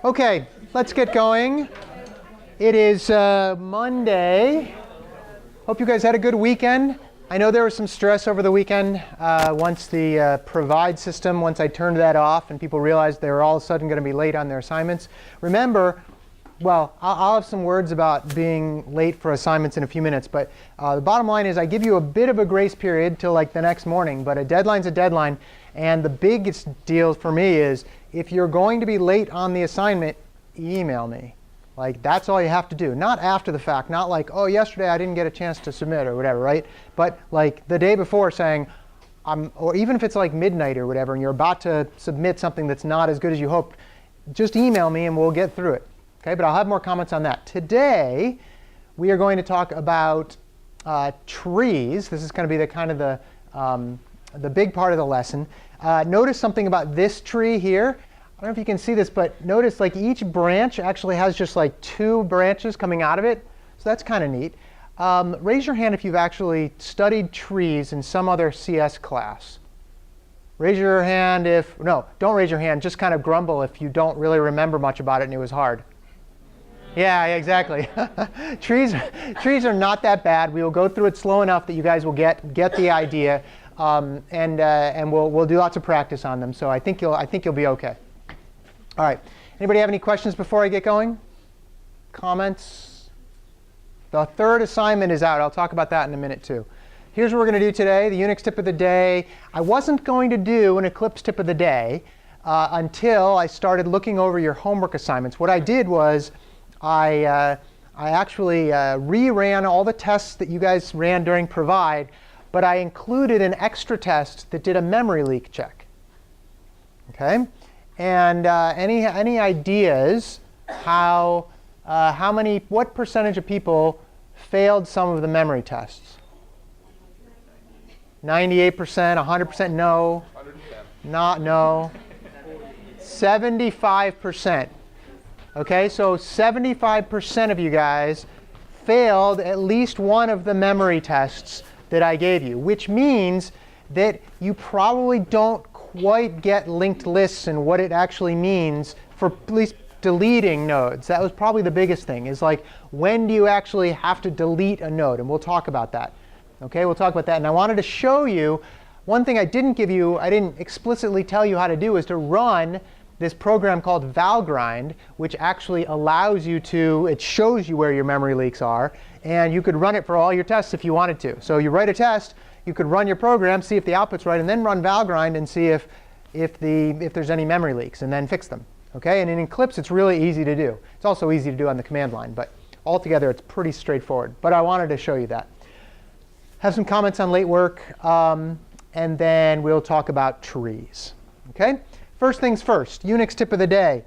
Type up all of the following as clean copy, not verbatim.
Okay, let's get going. It is Monday. Hope you guys had a good weekend. I know there was some stress over the weekend once the Provide system, once I turned that off and people realized they were all of a sudden going to be late on their assignments. Remember, well, I'll have some words about being late for assignments in a few minutes, but the bottom line is I give you a bit of a grace period till like the next morning, but a deadline's a deadline. And the biggest deal for me is if you're going to be late on the assignment, email me. Like, that's all you have to do. Not after the fact, not like, oh, yesterday I didn't get a chance to submit or whatever, right? But like the day before saying, or even if it's like midnight or whatever, and you're about to submit something that's not as good as you hoped, just email me and we'll get through it. Okay, but I'll have more comments on that. Today, we are going to talk about trees. This is going to be the kind of the big part of the lesson. Notice something about this tree here. I don't know if you can see this, but notice like each branch actually has just like 2 branches coming out of it. So that's kind of neat. Raise your hand if you've actually studied trees in some other CS class. Raise your hand if, no, don't raise your hand. Just kind of grumble if you don't really remember much about it and it was hard. Yeah, exactly. Trees are not that bad. We will go through it slow enough that you guys will get the idea, and we'll do lots of practice on them. So I think you'll be okay. All right. Anybody have any questions before I get going? Comments? The third assignment is out. I'll talk about that in a minute too. Here's what we're going to do today. The Unix tip of the day. I wasn't going to do an Eclipse tip of the day until I started looking over your homework assignments. What I did was I actually reran all the tests that you guys ran during Provide, but I included an extra test that did a memory leak check. Okay, and any ideas what percentage of people failed some of the memory tests? 98%, 100% no, 110. Not no, 75%. Okay, so 75% of you guys failed at least one of the memory tests that I gave you, which means that you probably don't quite get linked lists and what it actually means for at least deleting nodes. That was probably the biggest thing, is like, when do you actually have to delete a node? And we'll talk about that. Okay, we'll talk about that. And I wanted to show you, one thing I didn't explicitly tell you how to do is to run this program called Valgrind, which actually allows you to, it shows you where your memory leaks are, and you could run it for all your tests if you wanted to. So you write a test, you could run your program, see if the output's right, and then run Valgrind and see if there's any memory leaks, and then fix them. Okay, and in Eclipse, it's really easy to do. It's also easy to do on the command line, but altogether, it's pretty straightforward. But I wanted to show you that. Have some comments on late work, and then we'll talk about trees. Okay. First things first, Unix tip of the day.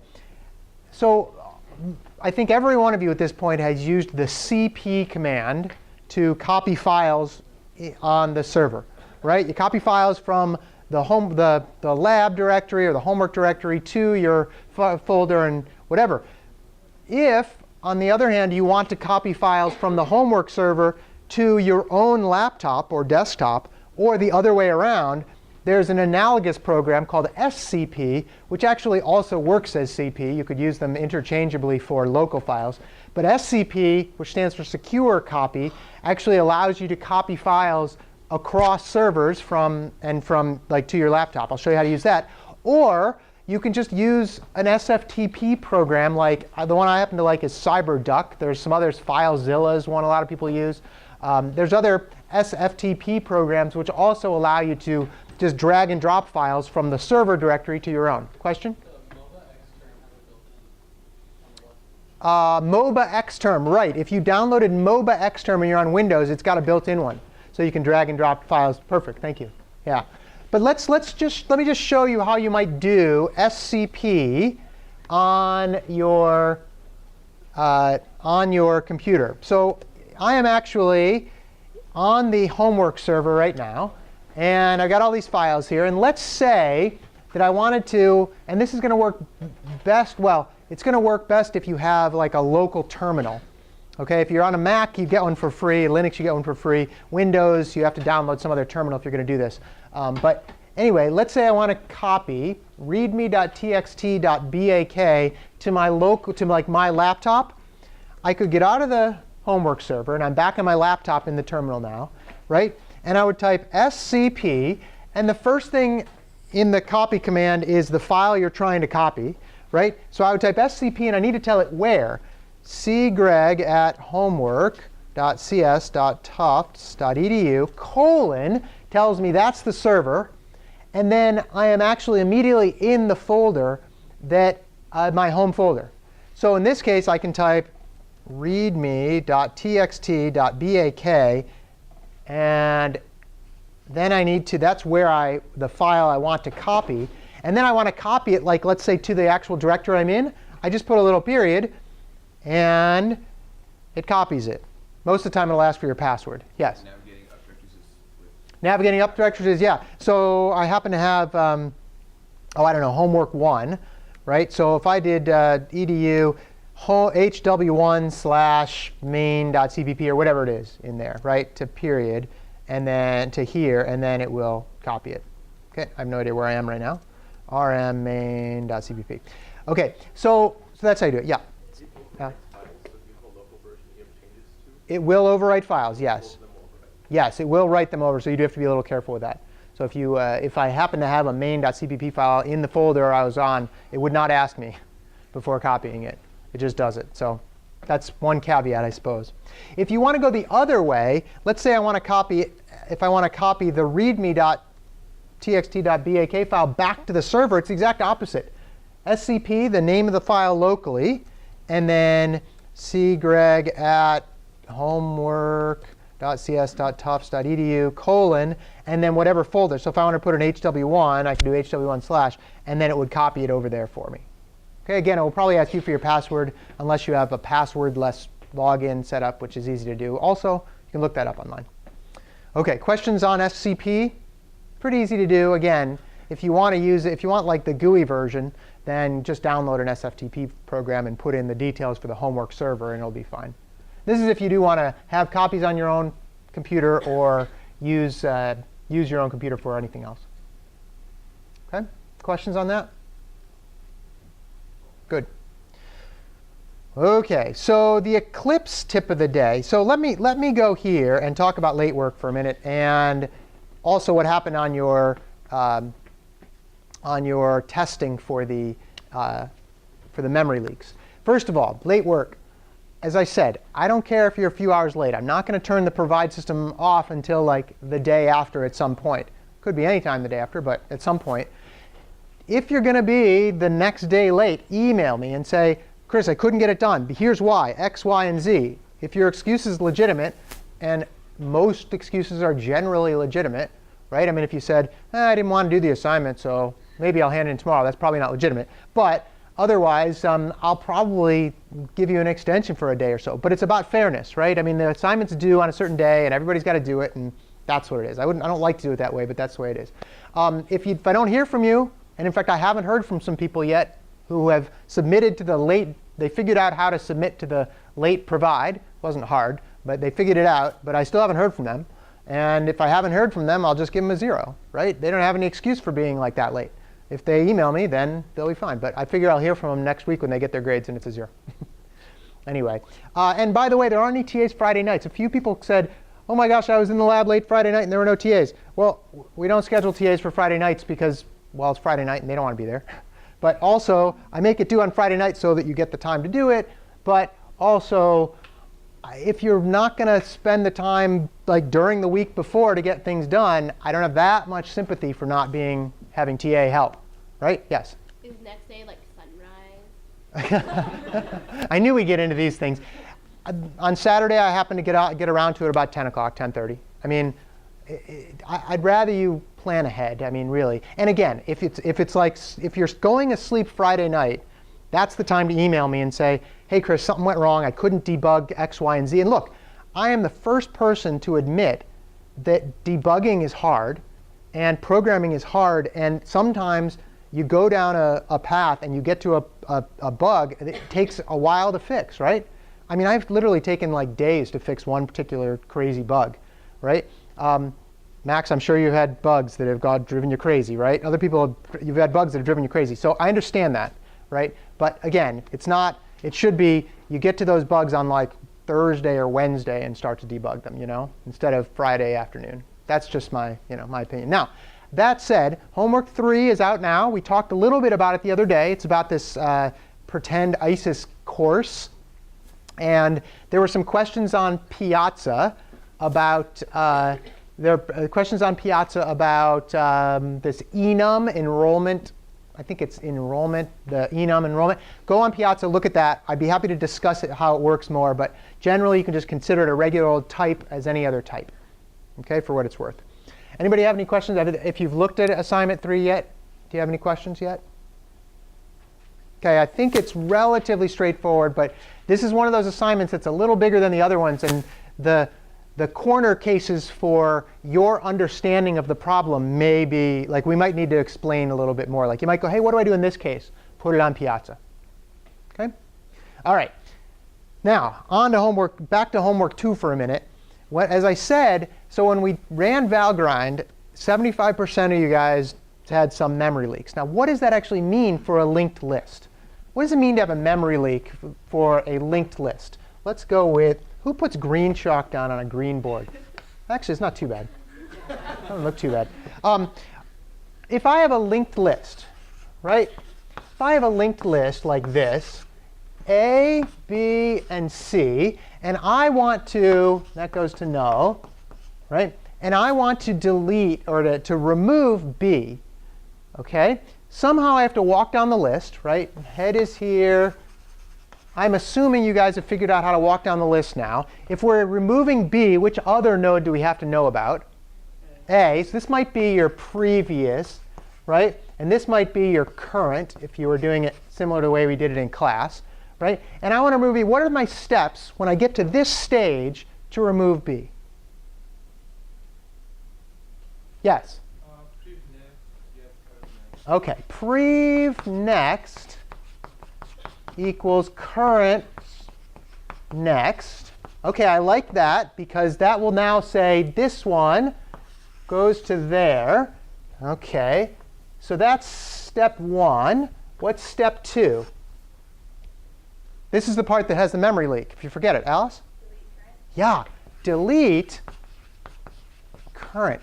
So I think every one of you at this point has used the cp command to copy files on the server, right? You copy files from the lab directory or the homework directory to your folder and whatever. If, on the other hand, you want to copy files from the homework server to your own laptop or desktop, or the other way around, there's an analogous program called SCP, which actually also works as CP. You could use them interchangeably for local files. But SCP, which stands for Secure Copy, actually allows you to copy files across servers from like to your laptop. I'll show you how to use that. Or you can just use an SFTP program, like the one I happen to like is CyberDuck. There's some others. FileZilla is one a lot of people use. There's other SFTP programs which also allow you to just drag and drop files from the server directory to your own. Question? MOBA Xterm, right. If you downloaded MOBA Xterm and you're on Windows, it's got a built-in one. So you can drag and drop files. Perfect, thank you. Yeah. But let me just show you how you might do SCP on your computer. So I am actually on the homework server right now. And I've got all these files here. And let's say that I wanted to, and this is going to work best, well, it's going to work best if you have like a local terminal. Okay, if you're on a Mac, you get one for free. Linux, you get one for free. Windows, you have to download some other terminal if you're going to do this. But anyway, let's say I want to copy readme.txt.bak to my local, to like my laptop, I could get out of the homework server, and I'm back on my laptop in the terminal now, right? And I would type scp, and the first thing in the copy command is the file you're trying to copy, right? So I would type scp, and I need to tell it where. cgreg@homework.cs.tufts.edu : tells me that's the server. And then I am actually immediately in the folder that my home folder. So in this case, I can type readme.txt.bak, and then I need to, that's where the file I want to copy. And then I want to copy it, like, let's say, to the actual directory I'm in. I just put a little period, and it copies it. Most of the time, it'll ask for your password. Yes? Navigating up directories is with... Navigating up directories is, yeah. So I happen to have, I don't know, homework 1, right? So if I did edu hw1/main.cpp or whatever it is in there, right, to period, and then to here, and then it will copy it. OK, I have no idea where I am right now. rm main.cpp. OK, so that's how you do it. Yeah. It will overwrite files, yes. Yes, it will write them over, so you do have to be a little careful with that. So if I happen to have a main.cpp file in the folder I was on, it would not ask me before copying it. It just does it. So that's one caveat, I suppose. If you want to go the other way, let's say I want to copy, if I want to copy the readme.txt.bak file back to the server, it's the exact opposite. scp, the name of the file locally, and then cgreg@homework.cs.tufts.edu : and then whatever folder. So if I want to put an hw1, I can do hw1/, and then it would copy it over there for me. OK, again, it will probably ask you for your password unless you have a passwordless login set up, which is easy to do. Also, you can look that up online. OK, questions on scp? Pretty easy to do. Again, if you want to use it, if you want like the GUI version, then just download an SFTP program and put in the details for the homework server, and it'll be fine. This is if you do want to have copies on your own computer or use your own computer for anything else. OK, questions on that? Good. OK, so the Eclipse tip of the day. So let me go here and talk about late work for a minute, and also what happened on your testing for the memory leaks. First of all, late work. As I said, I don't care if you're a few hours late. I'm not going to turn the provide system off until like the day after at some point. Could be any time the day after, but at some point. If you're going to be the next day late, email me and say, Chris, I couldn't get it done. But here's why, X, Y, and Z. If your excuse is legitimate, and most excuses are generally legitimate, right? I mean, if you said, I didn't want to do the assignment, so maybe I'll hand it in tomorrow, that's probably not legitimate. But otherwise, I'll probably give you an extension for a day or so. But it's about fairness, right? I mean, the assignment's due on a certain day, and everybody's got to do it, and that's what it is. I don't like to do it that way, but that's the way it is. If I don't hear from you, and in fact, I haven't heard from some people yet who have submitted to the late, they figured out how to submit to the late provide. It wasn't hard, but they figured it out. But I still haven't heard from them. And if I haven't heard from them, I'll just give them a 0, right? They don't have any excuse for being like that late. If they email me, then they'll be fine. But I figure I'll hear from them next week when they get their grades, and it's a 0. Anyway, and by the way, there aren't any TAs Friday nights. A few people said, oh my gosh, I was in the lab late Friday night and there were no TAs. Well, we don't schedule TAs for Friday nights because, well, it's Friday night and they don't want to be there. But also, I make it due on Friday night so that you get the time to do it. But also, if you're not going to spend the time like during the week before to get things done, I don't have that much sympathy for not having TA help, right? Yes? Is next day like sunrise? I knew we'd get into these things. On Saturday, I happen to get around to it about 10 o'clock, 10:30. I mean, I'd rather you plan ahead. I mean, really. And again, if you're going to sleep Friday night, that's the time to email me and say, hey, Chris, something went wrong. I couldn't debug X, Y, and Z. And look, I am the first person to admit that debugging is hard and programming is hard. And sometimes you go down a path and you get to a bug, and it takes a while to fix, right? I mean, I've literally taken like days to fix one particular crazy bug, right? Max, I'm sure you've had bugs that have driven you crazy, right? Other people, you've had bugs that have driven you crazy. So I understand that, right? But again, it's not, it should be, you get to those bugs on like Thursday or Wednesday and start to debug them, instead of Friday afternoon. That's just my opinion. Now, that said, homework 3 is out now. We talked a little bit about it the other day. It's about this pretend ISIS course. And there were some questions on Piazza about this enum enrollment. I think it's enrollment, the enum enrollment. Go on Piazza, look at that. I'd be happy to discuss it, how it works more. But generally, you can just consider it a regular old type as any other type, okay, for what it's worth. Anybody have any questions? If you've looked at assignment 3 yet, do you have any questions yet? Okay, I think it's relatively straightforward, but this is one of those assignments that's a little bigger than the other ones, and the corner cases for your understanding of the problem may be, like, we might need to explain a little bit more. Like, you might go, hey, what do I do in this case? Put it on Piazza. Okay? All right. Now, back to homework 2 for a minute. As I said, so when we ran Valgrind, 75% of you guys had some memory leaks. Now, what does that actually mean for a linked list? What does it mean to have a memory leak for a linked list? Let's go with, who puts green chalk down on a green board? Actually, it's not too bad. It doesn't look too bad. If I have a linked list, right? If I have a linked list like this, A, B, and C, and I want to, that goes to no, right? And I want to delete or to remove B, okay? Somehow I have to walk down the list, right? Head is here. I'm assuming you guys have figured out how to walk down the list now. If we're removing B, which other node do we have to know about? A. So this might be your previous, right? And this might be your current, if you were doing it similar to the way we did it in class. Right? And I want to remove B. What are my steps when I get to this stage to remove B? Yes? Prev next, get current next. OK. Prev next equals current next. OK, I like that, because that will now say this one goes to there. OK. So that's step 1. What's step 2? This is the part that has the memory leak, if you forget it. Alice? Delete current. Yeah. Delete current.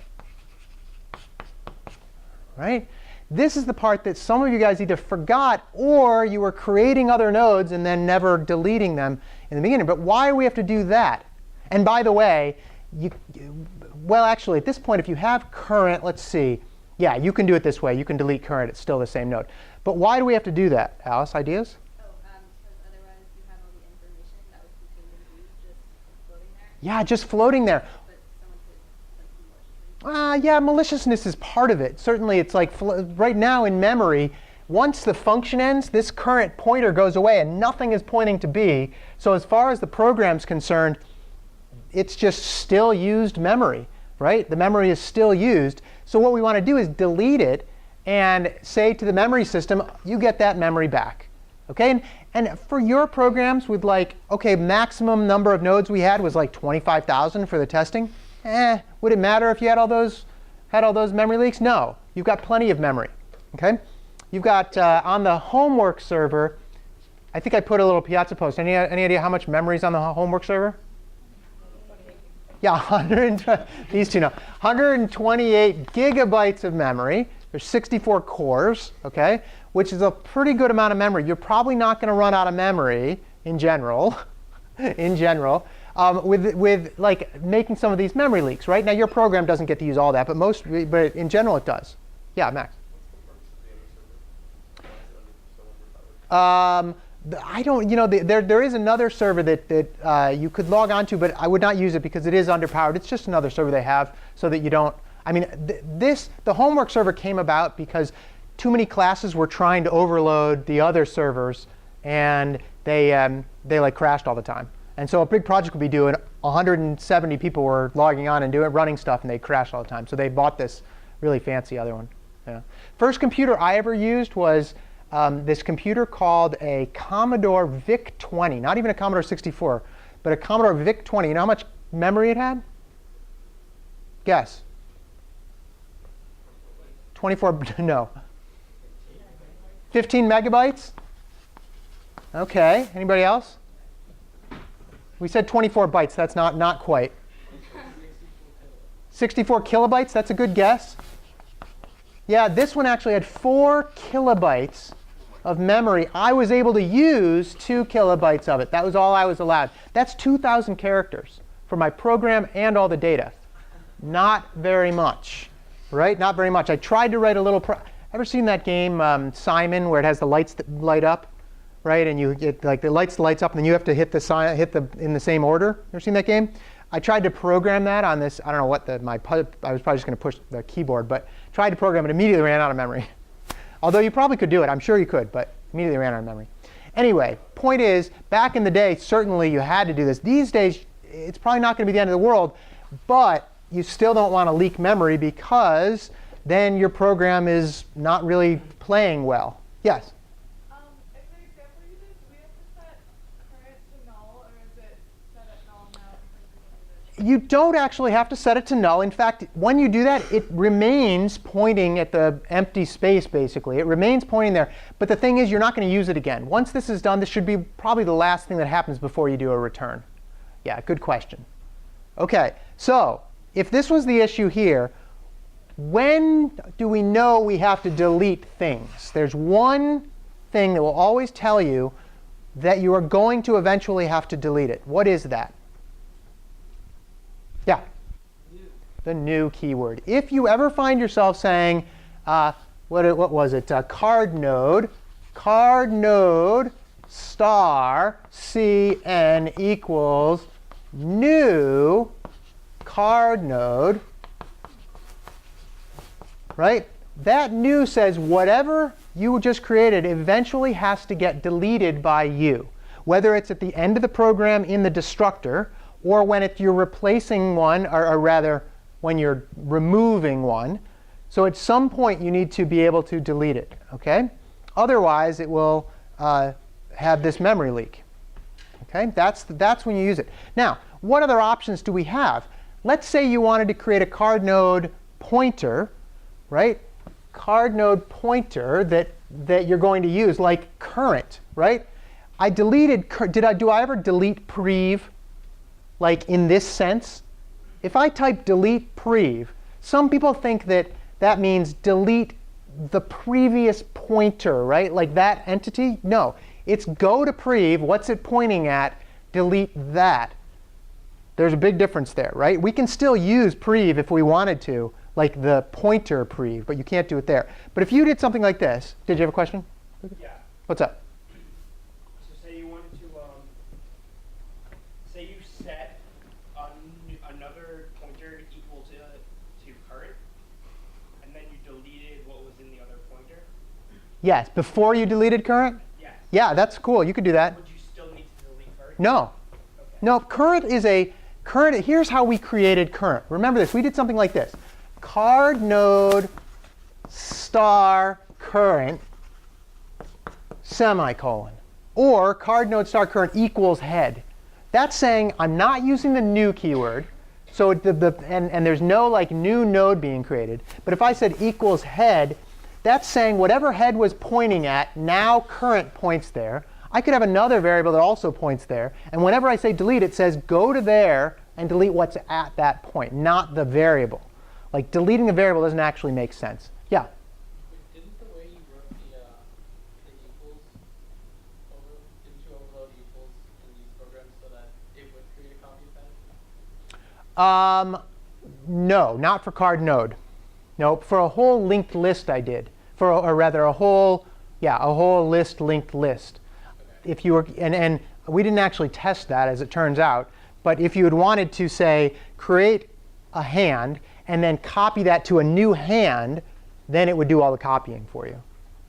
Right? This is the part that some of you guys either forgot or you were creating other nodes and then never deleting them in the beginning. But why do we have to do that? And by the way, well, actually, at this point, if you have current, let's see. Yeah, you can do it this way. You can delete current. It's still the same node. But why do we have to do that? Alice, ideas? Because otherwise you have all the information that was contained in B just floating there. Yeah, just floating there. But someone could maliciously. Yeah, maliciousness is part of it. Certainly, it's like right now in memory, once the function ends, this current pointer goes away and nothing is pointing to B. So as far as the program's concerned, it's just still used memory, right? The memory is still used. So what we want to do is delete it and say to the memory system, you get that memory back. Okay? And for your programs with like, OK, maximum number of nodes we had was like 25,000 for the testing. Would it matter if you had all those memory leaks? No. You've got plenty of memory. Okay? You've got on the homework server, I think I put a little Piazza post. Any idea how much memory is on the homework server? Yeah, these two know. 128 gigabytes of memory. There's 64 cores, okay, which is a pretty good amount of memory. You're probably not going to run out of memory in general, with like making some of these memory leaks, right? Now your program doesn't get to use all that, but in general it does. Yeah, Max. I don't, there is another server that you could log on to, but I would not use it because it is underpowered. It's just another server they have so that you don't. I mean, the homework server came about because too many classes were trying to overload the other servers, and they like crashed all the time. And so a big project would be doing 170 people were logging on and running stuff, and they crashed all the time. So they bought this really fancy other one. Yeah. First computer I ever used was this computer called a Commodore VIC-20, not even a Commodore 64, but a Commodore VIC-20. You know how much memory it had? Guess. 24, no. 15 megabytes? Okay, anybody else? We said 24 bytes, that's not quite. 64 kilobytes, that's a good guess. Yeah, this one actually had 4 kilobytes of memory. I was able to use 2 kilobytes of it. That was all I was allowed. That's 2,000 characters for my program and all the data. Not very much, right? Not very much. I tried to write a little, ever seen that game, Simon, where it has the lights that light up, right? And you get like the lights up, and then you have to hit the in the same order. Ever seen that game? I tried to program that on this. I don't know what I was probably just going to push the keyboard, but tried to program it. Immediately ran out of memory. Although you probably could do it. I'm sure you could, but immediately ran out of memory. Anyway, point is, back in the day, certainly you had to do this. These days, it's probably not going to be the end of the world, but you still don't want to leak memory because then your program is not really playing well. Yes? In the example you did, do we have to set current to null, or is it set at null now? You don't actually have to set it to null. In fact, when you do that, it remains pointing at the empty space, basically. It remains pointing there. But the thing is, you're not going to use it again. Once this is done, this should be probably the last thing that happens before you do a return. Yeah, good question. OK, so if this was the issue here, when do we know we have to delete things? There's one thing that will always tell you that you are going to eventually have to delete it. What is that? Yeah, the new keyword. If you ever find yourself saying, what was it? Card node star cn equals new card node, right? That new says whatever you just created eventually has to get deleted by you, whether it's at the end of the program in the destructor, or when you're replacing one, or rather, when you're removing one. So at some point, you need to be able to delete it. OK? Otherwise, it will have this memory leak. OK? That's when you use it. Now, what other options do we have? Let's say you wanted to create a card node pointer, right? Card node pointer that you're going to use, like current, right? I deleted. Do I ever delete prev? Like in this sense? If I type delete prev, some people think that that means delete the previous pointer, right? Like that entity? No, it's go to prev. What's it pointing at? Delete that. There's a big difference there, right? We can still use prev if we wanted to, like the pointer prev, but you can't do it there. But if you did something like this, did you have a question? Yeah. What's up? So say you wanted to, say you set another pointer equal to current, and then you deleted what was in the other pointer. Yes, before you deleted current? Yes. Yeah, that's cool. You could do that. Would you still need to delete current? No. Okay. No, current is here's how we created current. Remember this, we did something like this. Card node star current semicolon. Or card node star current equals head. That's saying I'm not using the new keyword. So and there's no like new node being created. But if I said equals head, that's saying whatever head was pointing at, now current points there. I could have another variable that also points there. And whenever I say delete, it says go to there and delete what's at that point, not the variable. Like deleting the variable doesn't actually make sense. Yeah? Didn't the way you wrote the equals, didn't you overload equals in these programs so that it would create a copy of that? No, not for card node. No, for a whole linked list I did. Or rather a whole list linked list. Okay. If you were, and we didn't actually test that as it turns out, but if you had wanted to say create a hand and then copy that to a new hand, then it would do all the copying for you.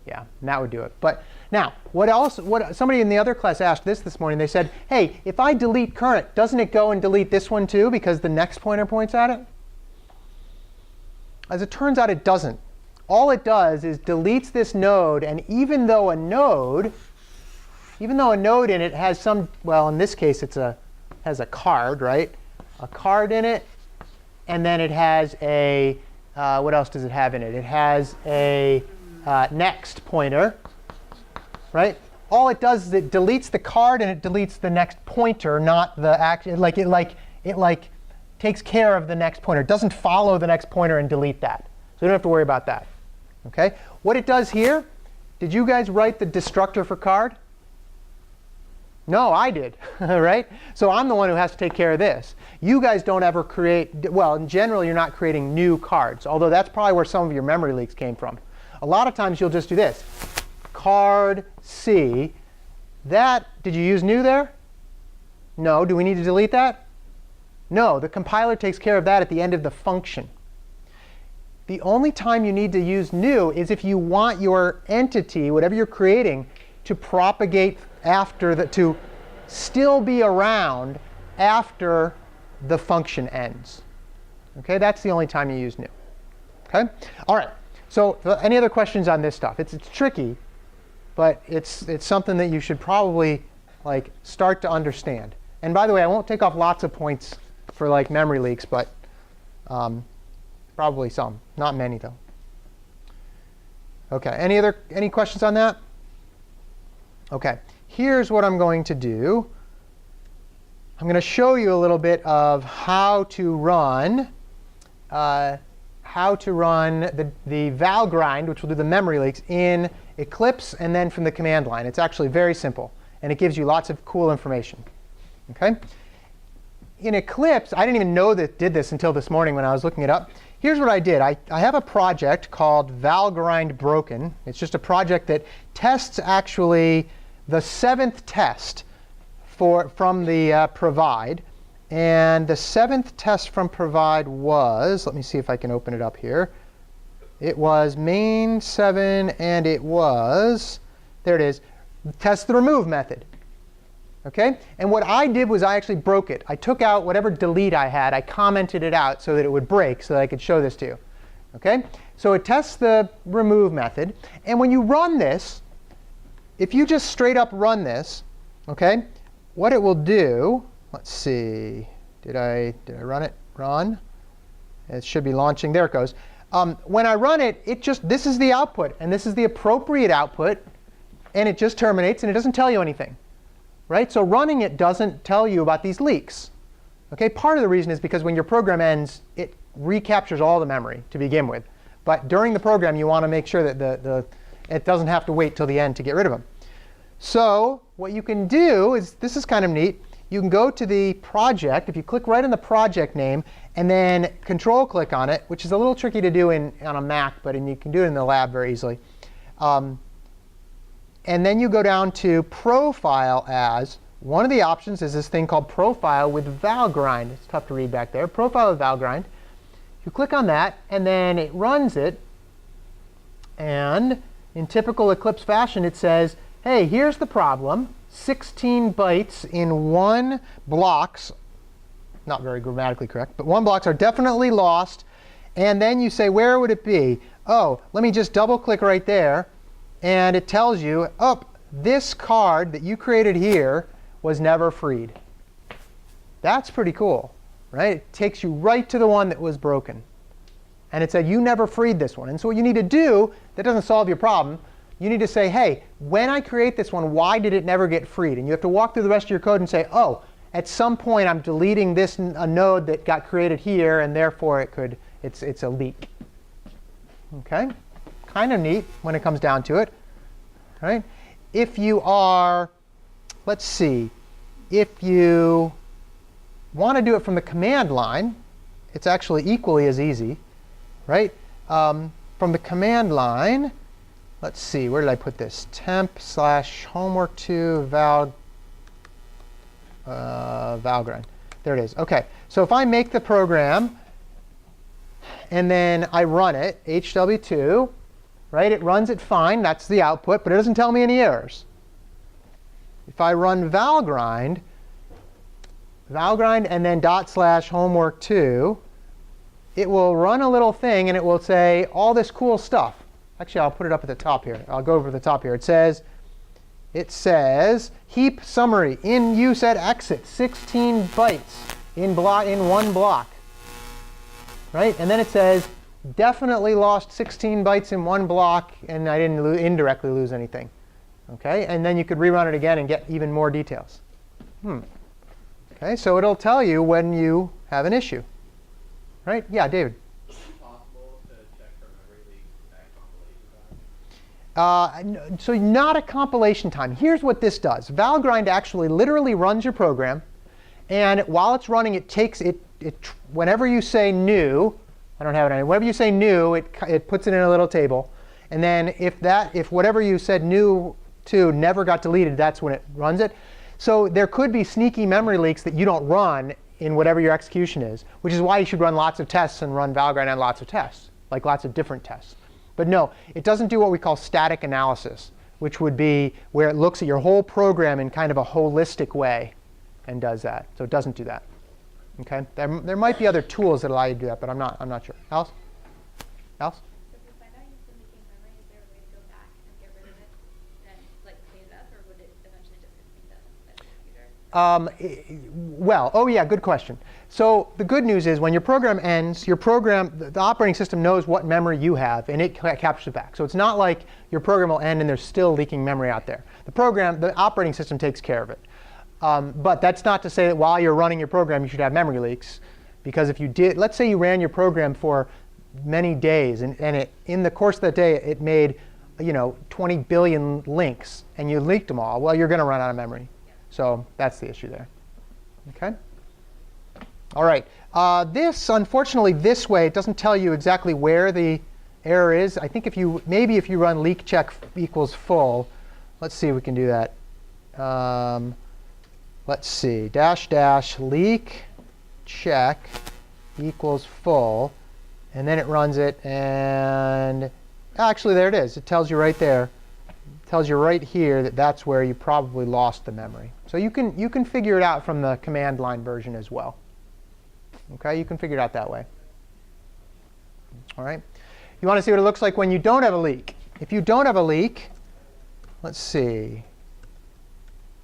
Yeah, and that would do it. But now, what somebody in the other class asked this morning, they said, hey, if I delete current, doesn't it go and delete this one too because the next pointer points at it? As it turns out, it doesn't. All it does is deletes this node, and even though a node in it has some, well, in this case, has a card, right? A card in it, and then it has a what else does it have in it? It has a next pointer, right? All it does is it deletes the card and it deletes the next pointer, not the it takes care of the next pointer. It doesn't follow the next pointer and delete that. So you don't have to worry about that. Okay? What it does here, did you guys write the destructor for card? No, I did, right? So I'm the one who has to take care of this. You guys don't ever create, well, in general, you're not creating new cards, although that's probably where some of your memory leaks came from. A lot of times you'll just do this. Card C. That, did you use new there? No. Do we need to delete that? No. The compiler takes care of that at the end of the function. The only time you need to use new is if you want your entity, whatever you're creating, to propagate after to still be around after the function ends. Okay, that's the only time you use new. Okay, all right. So any other questions on this stuff? It's tricky, but it's something that you should probably start to understand. And by the way, I won't take off lots of points for memory leaks, but probably some, not many though. Okay, any questions on that? Okay, here's what I'm going to do. I'm going to show you a little bit of how to run the Valgrind, which will do the memory leaks, in Eclipse and then from the command line. It's actually very simple, and it gives you lots of cool information. Okay? In Eclipse, I didn't even know that it did this until this morning when I was looking it up. Here's what I did. I have a project called Valgrind Broken. It's just a project that tests actually the 7th test from the provide. And the 7th test from provide was, let me see if I can open it up here. It was main 7, and it was, there it is, test the remove method. Okay? And what I did was I actually broke it. I took out whatever delete I had. I commented it out so that it would break so that I could show this to you. Okay? So it tests the remove method. And when you run this, if you just straight up run this, okay, what it will do, let's see, did I run it? Run. It should be launching. There it goes. When I run it, this is the output, and this is the appropriate output, and it just terminates, and it doesn't tell you anything. Right? So running it doesn't tell you about these leaks. Okay? Part of the reason is because when your program ends, it recaptures all the memory to begin with. But during the program, you want to make sure that it doesn't have to wait till the end to get rid of them. So what you can do is, this is kind of neat. You can go to the project. If you click right on the project name and then control click on it, which is a little tricky to do on a Mac, but you can do it in the lab very easily. And then you go down to Profile As. One of the options is this thing called Profile with Valgrind. It's tough to read back there. Profile with Valgrind. You click on that, and then it runs it. And in typical Eclipse fashion, it says, hey, here's the problem. 16 bytes in one blocks, not very grammatically correct, but one blocks are definitely lost. And then you say, where would it be? Oh, let me just double click right there. And it tells you, oh, this card that you created here was never freed. That's pretty cool, right? It takes you right to the one that was broken. And it said, you never freed this one. And so what you need to do, that doesn't solve your problem. You need to say, hey, when I create this one, why did it never get freed? And you have to walk through the rest of your code and say, oh, at some point I'm deleting this a node that got created here, and therefore it's a leak. Okay? Kind of neat when it comes down to it. Right? If you are, let's see, if you want to do it from the command line, it's actually equally as easy. Right? From the command line, let's see, where did I put this? temp/homework2 Valgrind. There it is. OK, so if I make the program and then I run it, HW2, right? It runs it fine. That's the output, but it doesn't tell me any errors. If I run Valgrind and then /homework2, it will run a little thing, and it will say all this cool stuff. Actually, I'll put it up at the top here. I'll go over the top here. It says heap summary in use at exit, 16 bytes in one block. Right? And then it says definitely lost 16 bytes in one block, and I didn't indirectly lose anything. Okay, and then you could rerun it again and get even more details. Okay, so it'll tell you when you have an issue. Right? Yeah, David. Is it possible to check for memory leaks at compilation time? So not a compilation time. Here's what this does. Valgrind actually literally runs your program, and while it's running, it takes it whenever you say new, I don't have it on. Whenever you say new, it puts it in a little table, and then if whatever you said new to never got deleted, that's when it runs it. So there could be sneaky memory leaks that you don't run in whatever your execution is, which is why you should run lots of tests and run Valgrind on lots of tests, like lots of different tests. But no, it doesn't do what we call static analysis, which would be where it looks at your whole program in kind of a holistic way and does that. So it doesn't do that. Okay? There might be other tools that allow you to do that, but I'm not sure. Alice? Alice? So if you find out you've been leaking memory, is there a way to go back and get rid of it and like clean it up, or would it eventually just get cleaned up by the computer? Well, oh yeah, good question. So the good news is when your program ends, the operating system knows what memory you have, and it captures it back. So it's not like your program will end and there's still leaking memory out there. The operating system takes care of it. But that's not to say that while you're running your program, you should have memory leaks. Because if you did, let's say you ran your program for many days, and in the course of that day, it made 20 billion links, and you leaked them all, well, you're going to run out of memory. So that's the issue there. OK? All right. Unfortunately, this way, it doesn't tell you exactly where the error is. I think if you run leak check equals full, let's see if we can do that. Let's see, -- leak check equals full, and then it runs it, and actually there it is. It tells you right there. It tells you right here that that's where you probably lost the memory. So you can figure it out from the command line version as well. Okay, you can figure it out that way. All right. You want to see what it looks like when you don't have a leak. If you don't have a leak, let's see.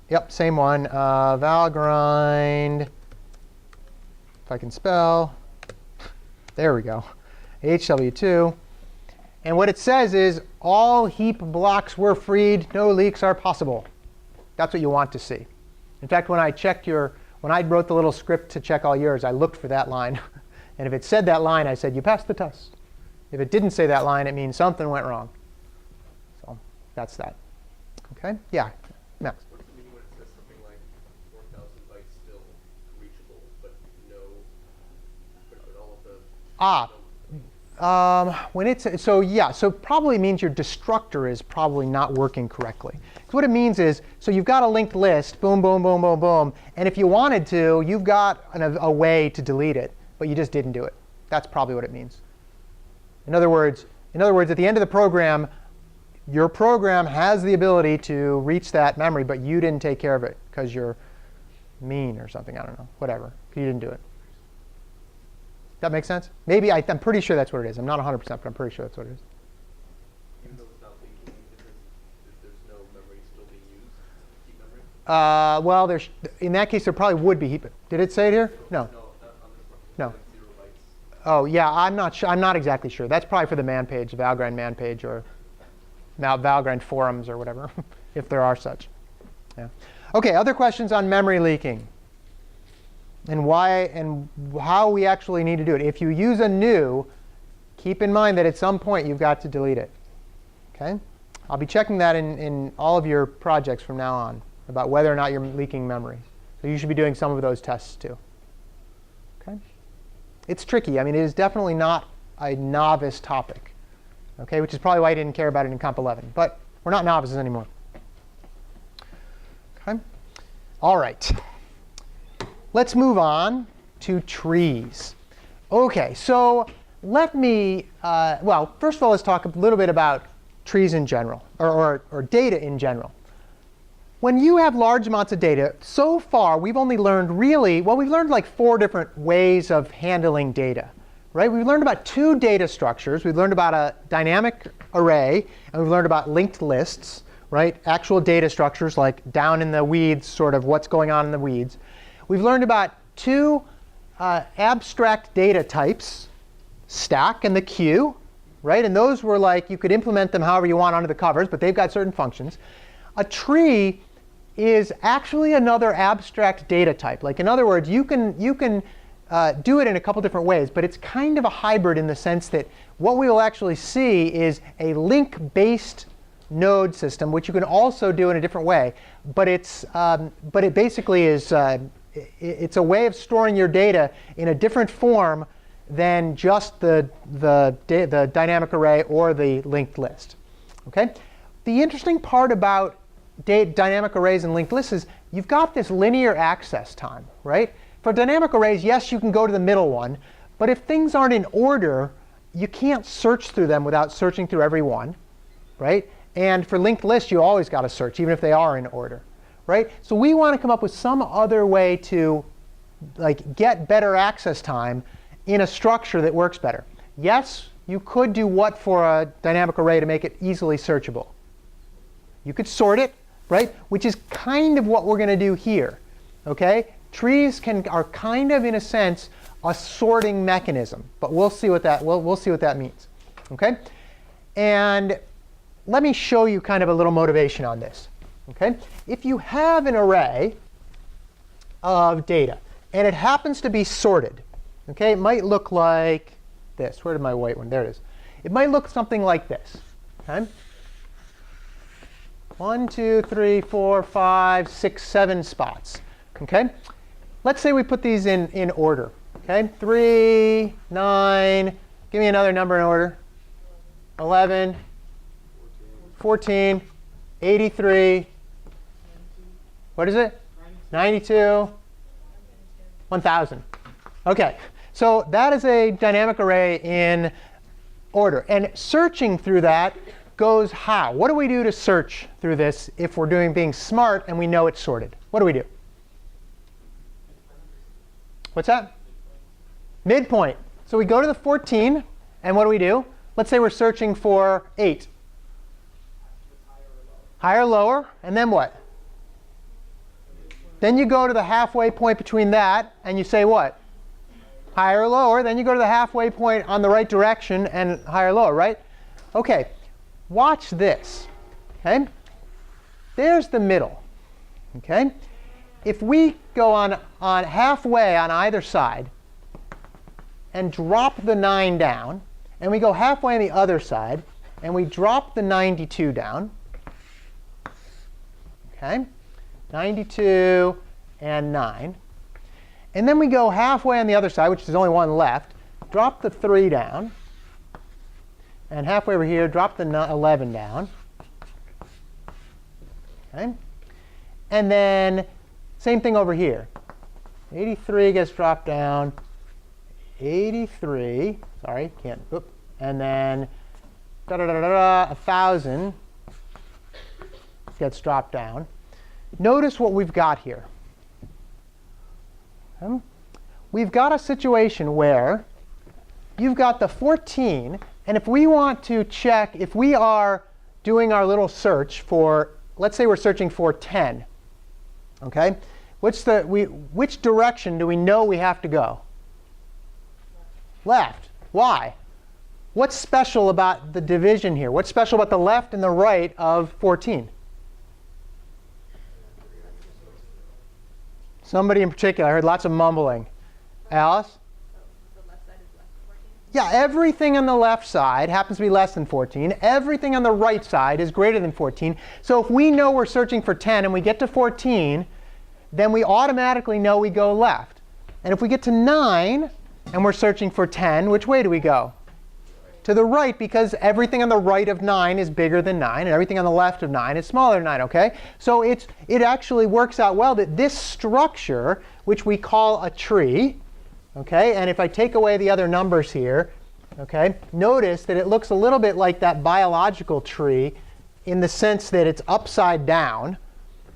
Yep, same one. Valgrind, if I can spell. There we go. HW2. And what it says is all heap blocks were freed. No leaks are possible. That's what you want to see. In fact, when I wrote the little script to check all yours, I looked for that line. And if it said that line, I said, you passed the test. If it didn't say that line, it means something went wrong. So that's that. OK? Yeah, Max. So probably means your destructor is probably not working correctly. So what it means is, so you've got a linked list, boom, boom, boom, boom, boom, and if you wanted to, you've got a way to delete it, but you just didn't do it. That's probably what it means. In other words, at the end of the program, your program has the ability to reach that memory, but you didn't take care of it because you're mean or something. I don't know, whatever. You didn't do it. That makes sense? Maybe I'm pretty sure that's what it is. I'm not 100%, but I'm pretty sure that's what it is. Even though it's not leaking, there's no memory still being used? Heap memory? Well, in that case, there probably would be heap. Did it say it here? No. No, not on this one. No. Like 0 bytes. Oh, yeah, I'm not sure. I'm not exactly sure. That's probably for the man page, the Valgrind man page, or Valgrind forums or whatever, if there are such. Yeah. OK, other questions on memory leaking? And why and how we actually need to do it. If you use a new, keep in mind that at some point you've got to delete it. Okay? I'll be checking that in all of your projects from now on about whether or not you're leaking memory. So you should be doing some of those tests too. Okay? It's tricky. I mean, it is definitely not a novice topic. Okay? Which is probably why I didn't care about it in Comp 11. But we're not novices anymore. Okay? All right. Let's move on to trees. OK, so let me, well, first of all, let's talk a little bit about trees in general, or data in general. When you have large amounts of data, so far we've only learned we've learned like 4 different ways of handling data. Right? We've learned about 2 data structures. We've learned about a dynamic array, and we've learned about linked lists, right? Actual data structures like down in the weeds, sort of what's going on in the weeds. We've learned about 2 abstract data types, stack and the queue, right? And those were like, you could implement them however you want under the covers, but they've got certain functions. A tree is actually another abstract data type. Like in other words, you can do it in a couple different ways, but it's kind of a hybrid in the sense that what we will actually see is a link-based node system, which you can also do in a different way. But it basically is it's a way of storing your data in a different form than just the dynamic array or the linked list. Okay? The interesting part about dynamic arrays and linked lists is you've got this linear access time, right? For dynamic arrays, yes, you can go to the middle one, but if things aren't in order, you can't search through them without searching through every one, right? And for linked lists, you always got to search, even if they are in order, right? So we want to come up with some other way to get better access time in a structure that works better. Yes, you could do what for a dynamic array to make it easily searchable? You could sort it, right? Which is kind of what we're going to do here. Okay? Trees are kind of, in a sense, a sorting mechanism, but we'll see what that means. Okay? And let me show you kind of a little motivation on this. Okay? If you have an array of data and it happens to be sorted, okay, it might look like this. Where did my white one? There it is. It might look something like this. Okay? 1, 2, 3, 4, 5, 6, 7 spots. Okay? Let's say we put these in order. Okay? 3, 9. Give me another number in order. 11, 14, 83. What is it? 92. 1,000. OK. So that is a dynamic array in order. And searching through that goes how? What do we do to search through this if we're being smart and we know it's sorted? What do we do? What's that? Midpoint. So we go to the 14, and what do? Let's say we're searching for 8. Higher or lower, and then what? Then you go to the halfway point between that, and you say what? Higher or lower. Then you go to the halfway point on the right direction, and higher or lower, right? OK. Watch this. Okay? There's the middle. Okay? If we go on halfway on either side and drop the 9 down, and we go halfway on the other side, and we drop the 92 down, okay? 92 and 9. And then we go halfway on the other side, which is only one left, drop the 3 down, and halfway over here, drop the 11 down. Okay? And then same thing over here. 83 gets dropped down. 83, sorry, can't, oop. And then 1,000 gets dropped down. Notice what we've got here. We've got a situation where you've got the 14, and if we want to check, if we are doing our little search for, let's say we're searching for 10, okay? Which direction do we know we have to go? Left. Why? What's special about the division here? What's special about the left and the right of 14? Somebody in particular. I heard lots of mumbling. Alice? The left side is less than 14? Yeah, everything on the left side happens to be less than 14. Everything on the right side is greater than 14. So if we know we're searching for 10 and we get to 14, then we automatically know we go left. And if we get to 9 and we're searching for 10, which way do we go? To the right, because everything on the right of 9 is bigger than 9, and everything on the left of 9 is smaller than 9, OK? So it actually works out well that this structure, which we call a tree, OK? And if I take away the other numbers here, OK, notice that it looks a little bit like that biological tree in the sense that it's upside down,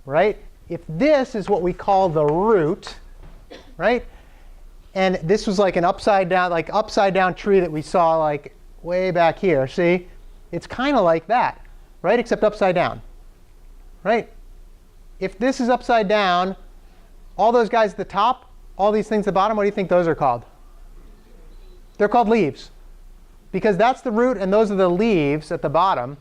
right? If this is what we call the root, right? And this was like an upside down tree that we saw like way back here. See? It's kind of like that, right? Except upside down, right? If this is upside down, all those guys at the top, all these things at the bottom, what do you think those are called? They're called leaves, because that's the root and those are the leaves at the bottom.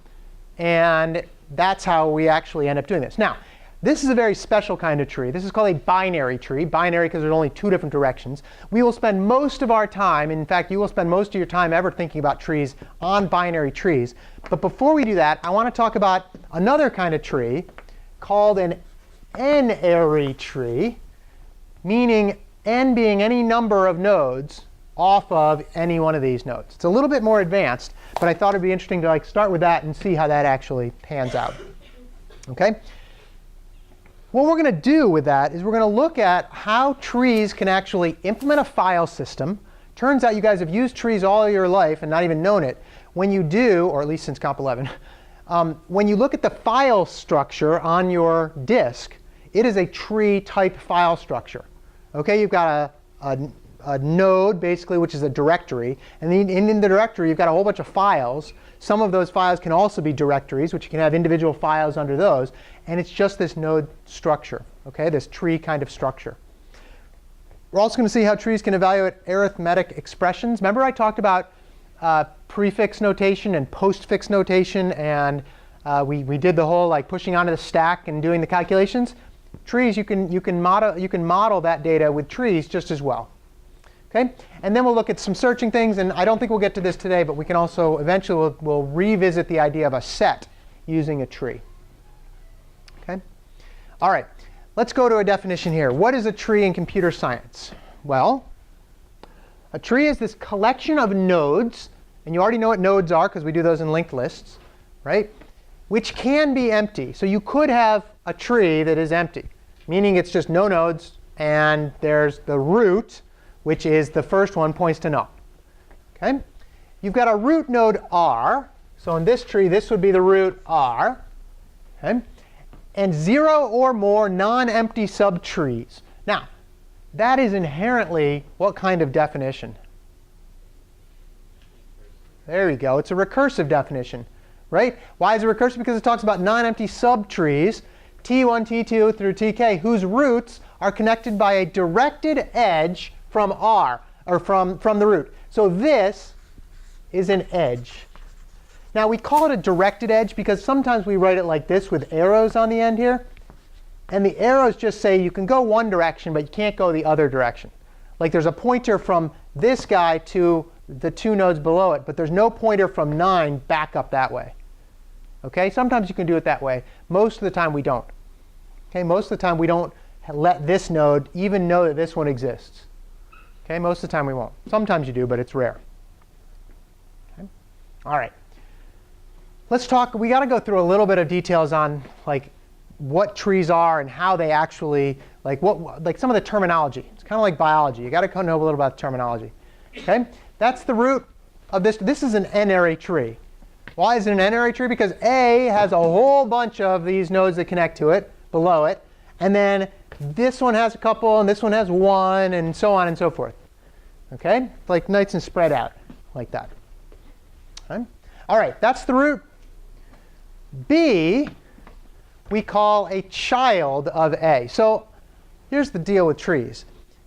And that's how we actually end up doing this. Now, this is a very special kind of tree. This is called a binary tree. Binary because there's only two different directions. We will spend most of our time, in fact, you will spend most of your time ever thinking about trees on binary trees. But before we do that, I want to talk about another kind of tree called an n-ary tree, meaning n being any number of nodes off of any one of these nodes. It's a little bit more advanced, but I thought it'd be interesting to start with that and see how that actually pans out. Okay? What we're going to do with that is we're going to look at how trees can actually implement a file system. Turns out you guys have used trees all your life and not even known it. When you do, or at least since Comp 11, when you look at the file structure on your disk, it is a tree type file structure. Okay, you've got a node, basically, which is a directory. And in the directory, you've got a whole bunch of files. Some of those files can also be directories, which you can have individual files under those. And it's just this node structure, okay, this tree kind of structure. We're also going to see how trees can evaluate arithmetic expressions. Remember I talked about prefix notation and postfix notation, and we did the whole like pushing onto the stack and doing the calculations. Trees, you can model that data with trees just as well. Okay? And then we'll look at some searching things, and I don't think we'll get to this today, but we can also eventually we'll revisit the idea of a set using a tree. Okay? All right. Let's go to a definition here. What is a tree in computer science? Well, a tree is this collection of nodes, and you already know what nodes are because we do those in linked lists, right? Which can be empty. So you could have a tree that is empty, meaning it's just no nodes, and there's the root, which is the first one, points to null. Okay? You've got a root node R. So in this tree, this would be the root R. Okay? And 0 or more non-empty subtrees. Now, that is inherently what kind of definition? There we go. It's a recursive definition, right? Why is it recursive? Because it talks about non-empty subtrees, T1, T2 through Tk, whose roots are connected by a directed edge from R, or from the root. So this is an edge. Now we call it a directed edge because sometimes we write it like this with arrows on the end here. And the arrows just say you can go one direction, but you can't go the other direction. Like there's a pointer from this guy to the two nodes below it, but there's no pointer from 9 back up that way. Okay? Sometimes you can do it that way. Most of the time we don't. Okay? Most of the time we don't let this node even know that this one exists. Okay? Most of the time we won't. Sometimes you do, but it's rare. Okay? All right. Let's talk. We got to go through a little bit of details on like what trees are and how they actually like some of the terminology. It's kind of like biology. You got to know a little about the terminology. Okay? That's the root of this. This is an n-ary tree. Why is it an n-ary tree? Because A has a whole bunch of these nodes that connect to it, below it. And then this one has a couple, and this one has one, and so on and so forth. Okay? It's like nice and spread out like that. Okay? All right, that's the root. B we call a child of A. So here's the deal with trees.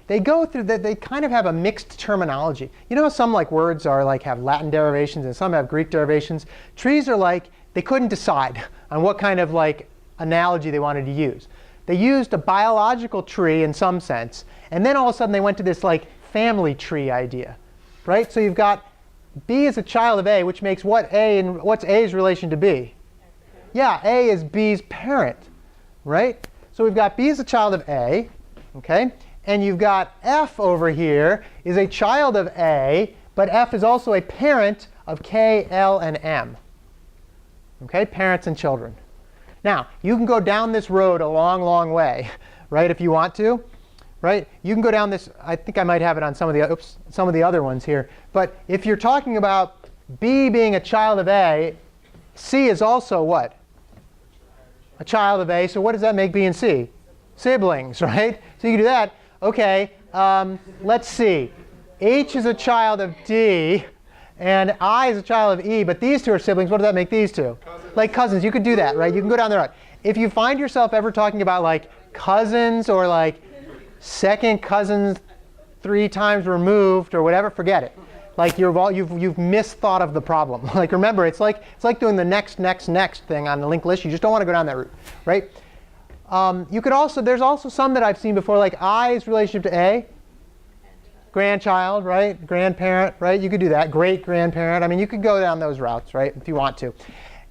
They go through that. They kind of have a mixed terminology. You know how some like words are like have Latin derivations and some have Greek derivations? Trees are like they couldn't decide on what kind of like analogy they wanted to use. They used a biological tree in some sense, and then all of a sudden they went to this like family tree idea, right? So you've got B is a child of A, which makes what A and what's A's relation to B? Yeah, A is B's parent, right? So we've got B is a child of A, okay? And you've got F over here is a child of A, but F is also a parent of K, L, and M. Okay, parents and children. Now, you can go down this road a long, long way, right, if you want to, right? You can go down this. I think I might have it on some of the other ones here. But if you're talking about B being a child of A, C is also what? A child of A. So what does that make B and C? Siblings, right? So you can do that. OK, let's see. H is a child of D, and I is a child of E. But these two are siblings. What does that make these two? Cousins. Like cousins. You could do that, right? You can go down the road. If you find yourself ever talking about like cousins or like second cousins 3 times removed or whatever, forget it. like you've misthought of the problem. Like remember, it's like doing the next thing on the linked list. You just don't want to go down that route, right? You could also, there's also some that I've seen before, like I's relationship to A, grandchild, right? Grandparent, right? You could do that. Great grandparent. I mean, you could go down those routes, right? If you want to.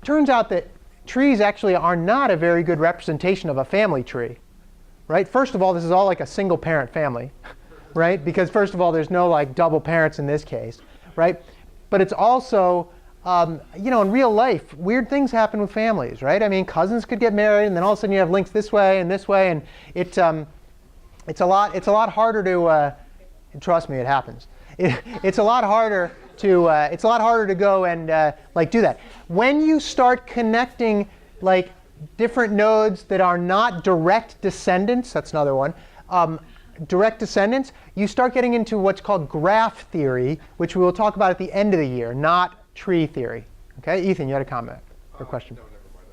Turns out that trees actually are not a very good representation of a family tree, right? First of all, this is all like a single parent family, right? Because first of all, there's no like double parents in this case, right? But it's also, you know, in real life, weird things happen with families, right? I mean, cousins could get married, and then all of a sudden you have links this way, and it's a lot harder to. Trust me, it happens. It's a lot harder to go and like do that. When you start connecting like different nodes that are not direct descendants, that's another one. Direct descendants, you start getting into what's called graph theory, which we will talk about at the end of the year, not tree theory. Okay, Ethan, you had a comment or question? No, never mind.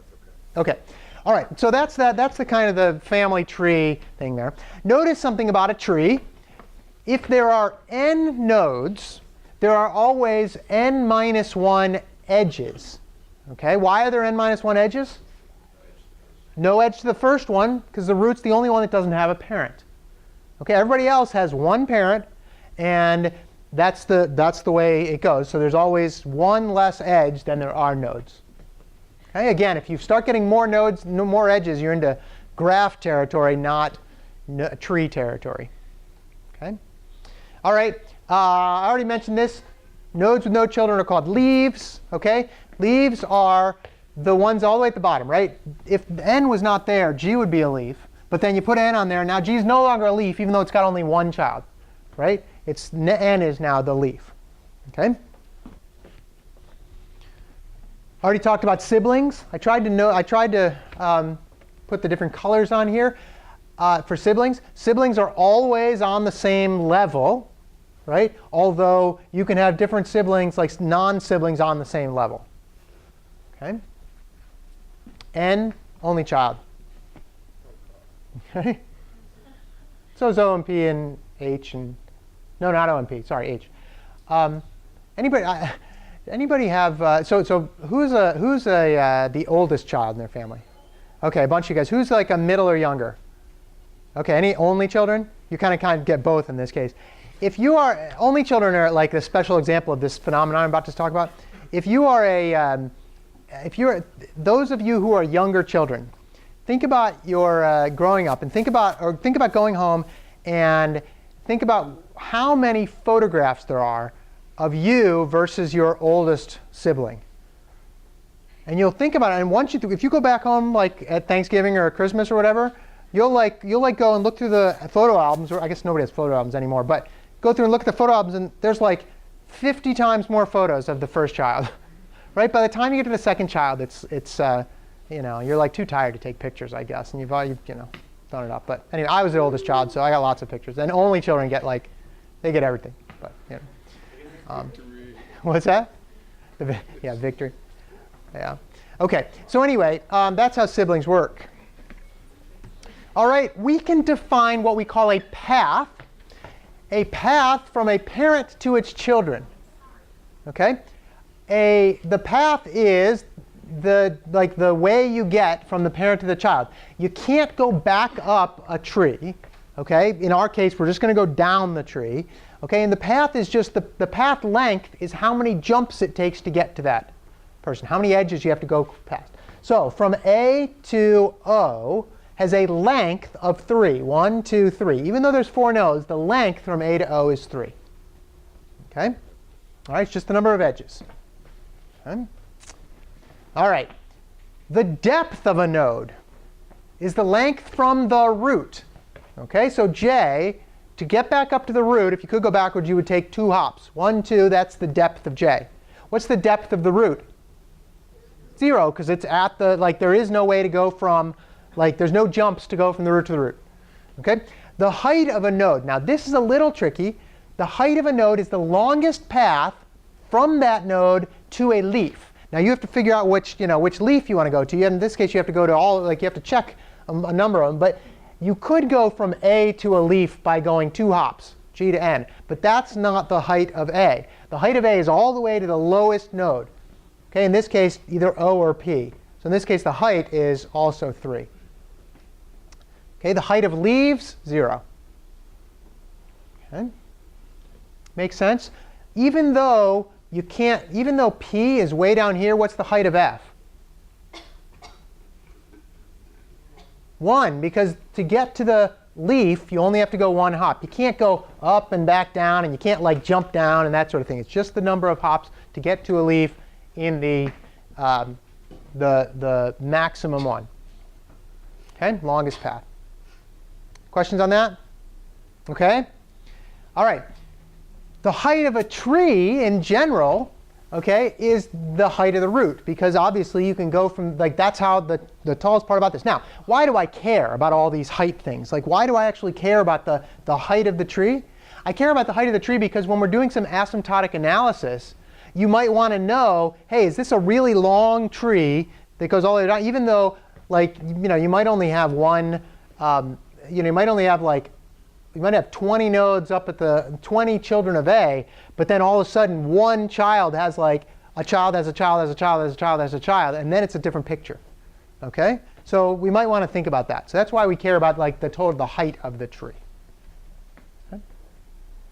That's okay. Okay. All right. So that's the kind of the family tree thing there. Notice something about a tree. If there are n nodes, there are always n minus 1 edges. Okay. Why are there n minus 1 edges? No edge to the first one, because the root's the only one that doesn't have a parent. Okay. Everybody else has one parent, and that's the way it goes. So there's always one less edge than there are nodes. Okay. Again, if you start getting more nodes, no more edges, you're into graph territory, not tree territory. Okay. All right. I already mentioned this. Nodes with no children are called leaves. Okay. Leaves are the ones all the way at the bottom, right? If n was not there, G would be a leaf. But then you put n on there, and now G is no longer a leaf, even though it's got only one child, right? N is now the leaf. Okay. Already talked about siblings. I tried to put the different colors on here for siblings. Siblings are always on the same level, right? Although you can have different siblings, like non-siblings, on the same level. Okay. N, only child. Okay. So is O and P and H and no, not O and P. Sorry, H. Anybody have? So who's the oldest child in their family? Okay, a bunch of you guys. Who's like a middle or younger? Okay, any only children? You kind of get both in this case. If you are only children are like the special example of this phenomenon I'm about to talk about. If you're those of you who are younger children, think about your growing up and think about going home and think about how many photographs there are of you versus your oldest sibling. And you'll think about it. And if you go back home like at Thanksgiving or Christmas or whatever, you'll go and look through the photo albums. Or I guess nobody has photo albums anymore. But go through and look at the photo albums, and there's like 50 times more photos of the first child. Right? By the time you get to the second child, it's you're like too tired to take pictures, I guess, and you've done it up. But anyway, I was the oldest child, so I got lots of pictures. And only children get everything. But what's that? Yeah, victory. Yeah. Okay. So anyway, that's how siblings work. All right. We can define what we call a path from a parent to its children. Okay. The path is the way you get from the parent to the child. You can't go back up a tree. Okay. In our case, we're just going to go down the tree. Okay. And the path is just the path length is how many jumps it takes to get to that person. How many edges you have to go past. So from A to O has a length of 3. 1, 2, 3. Even though there's 4 nodes, the length from A to O is 3. Okay. All right. It's just the number of edges. Okay. All right. The depth of a node is the length from the root. Okay, so J, to get back up to the root, if you could go backwards, you would take 2 hops. 1, 2, that's the depth of J. What's the depth of the root? 0, because it's at there is no way to go from, there's no jumps to go from the root to the root. Okay? The height of a node. Now, this is a little tricky. The height of a node is the longest path from that node to a leaf. Now you have to figure out which leaf you want to go to. In this case, you have to go to you have to check a number of them. But you could go from A to a leaf by going 2 hops, G to N. But that's not the height of A. The height of A is all the way to the lowest node. Okay, in this case, either O or P. So in this case, the height is also 3. Okay, the height of leaves, 0. Okay. Makes sense? Even though P is way down here, what's the height of F? 1, because to get to the leaf, you only have to go 1 hop. You can't go up and back down, and you can't like jump down and that sort of thing. It's just the number of hops to get to a leaf in the maximum one. Okay, longest path. Questions on that? Okay. All right. The height of a tree in general, okay, is the height of the root, because obviously you can go from, like, that's how the tallest part about this. Now, why do I care about all these height things? Like, why do I actually care about the height of the tree? I care about the height of the tree because when we're doing some asymptotic analysis, you might want to know, hey, is this a really long tree that goes all the way down? Even though, like, you might only have one, you might only have like, you might have 20 nodes up at the 20 children of A, but then all of a sudden one child has like a child has a child has a child has a child has a child, and then it's a different picture. Okay? So we might want to think about that. So that's why we care about like the height of the tree. Okay?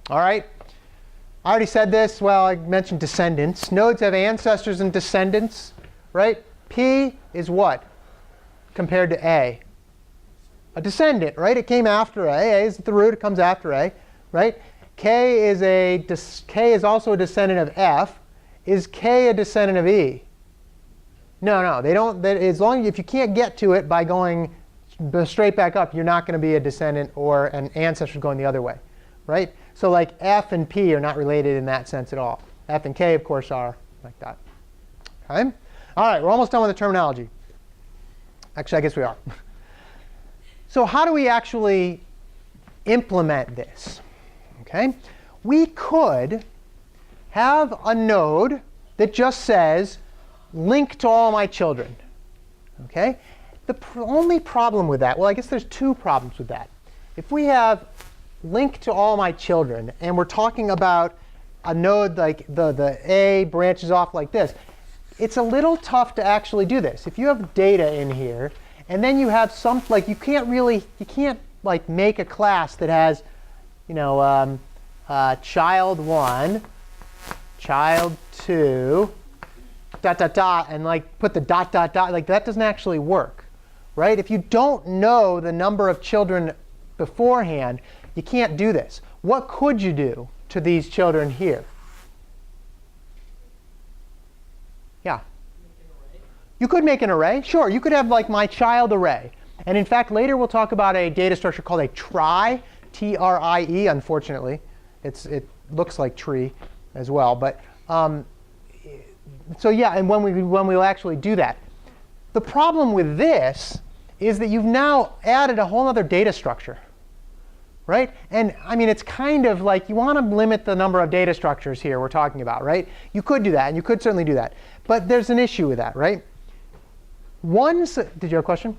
All right. I already said this. Well, I mentioned descendants. Nodes have ancestors and descendants, right? P is what compared to A? A descendant, right? It came after A. A is at the root. It comes after A, right? K is also a descendant of F. Is K a descendant of E? No. They don't. As long as if you can't get to it by going straight back up, you're not going to be a descendant or an ancestor going the other way, right? So like F and P are not related in that sense at all. F and K, of course, are like that. Okay. All right. We're almost done with the terminology. Actually, I guess we are. So how do we actually implement this? Okay, we could have a node that just says link to all my children. Okay, the only problem with that, well, I guess there's two problems with that. If we have link to all my children, and we're talking about a node like the A branches off like this, it's a little tough to actually do this. If you have data in here, and then you have some, like you can't like make a class that has, child 1, child 2, ... and like put the ... like that doesn't actually work, right? If you don't know the number of children beforehand, you can't do this. What could you do to these children here? Yeah. You could make an array. Sure, you could have like my child array. And in fact, later we'll talk about a data structure called a trie, T-R-I-E, unfortunately. It looks like tree as well. But so yeah, and when we'll actually do that. The problem with this is that you've now added a whole other data structure, right? And I mean, it's kind of like you want to limit the number of data structures here we're talking about, right? You could do that, and you could certainly do that. But there's an issue with that, right? Did you have a question?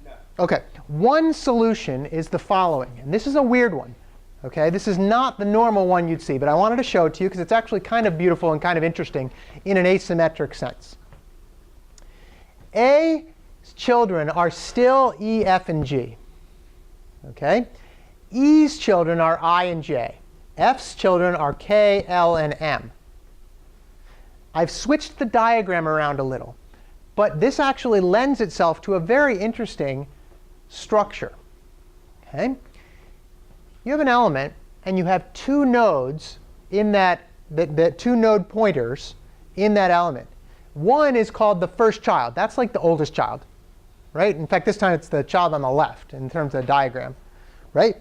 No. OK. One solution is the following. And this is a weird one. OK? This is not the normal one you'd see. But I wanted to show it to you because it's actually kind of beautiful and kind of interesting in an asymmetric sense. A's children are still E, F, and G. OK? E's children are I and J. F's children are K, L, and M. I've switched the diagram around a little. But this actually lends itself to a very interesting structure. Okay? You have an element, and you have two nodes in that two node pointers in that element. One is called the first child. That's like the oldest child, right? In fact, this time it's the child on the left in terms of the diagram, right?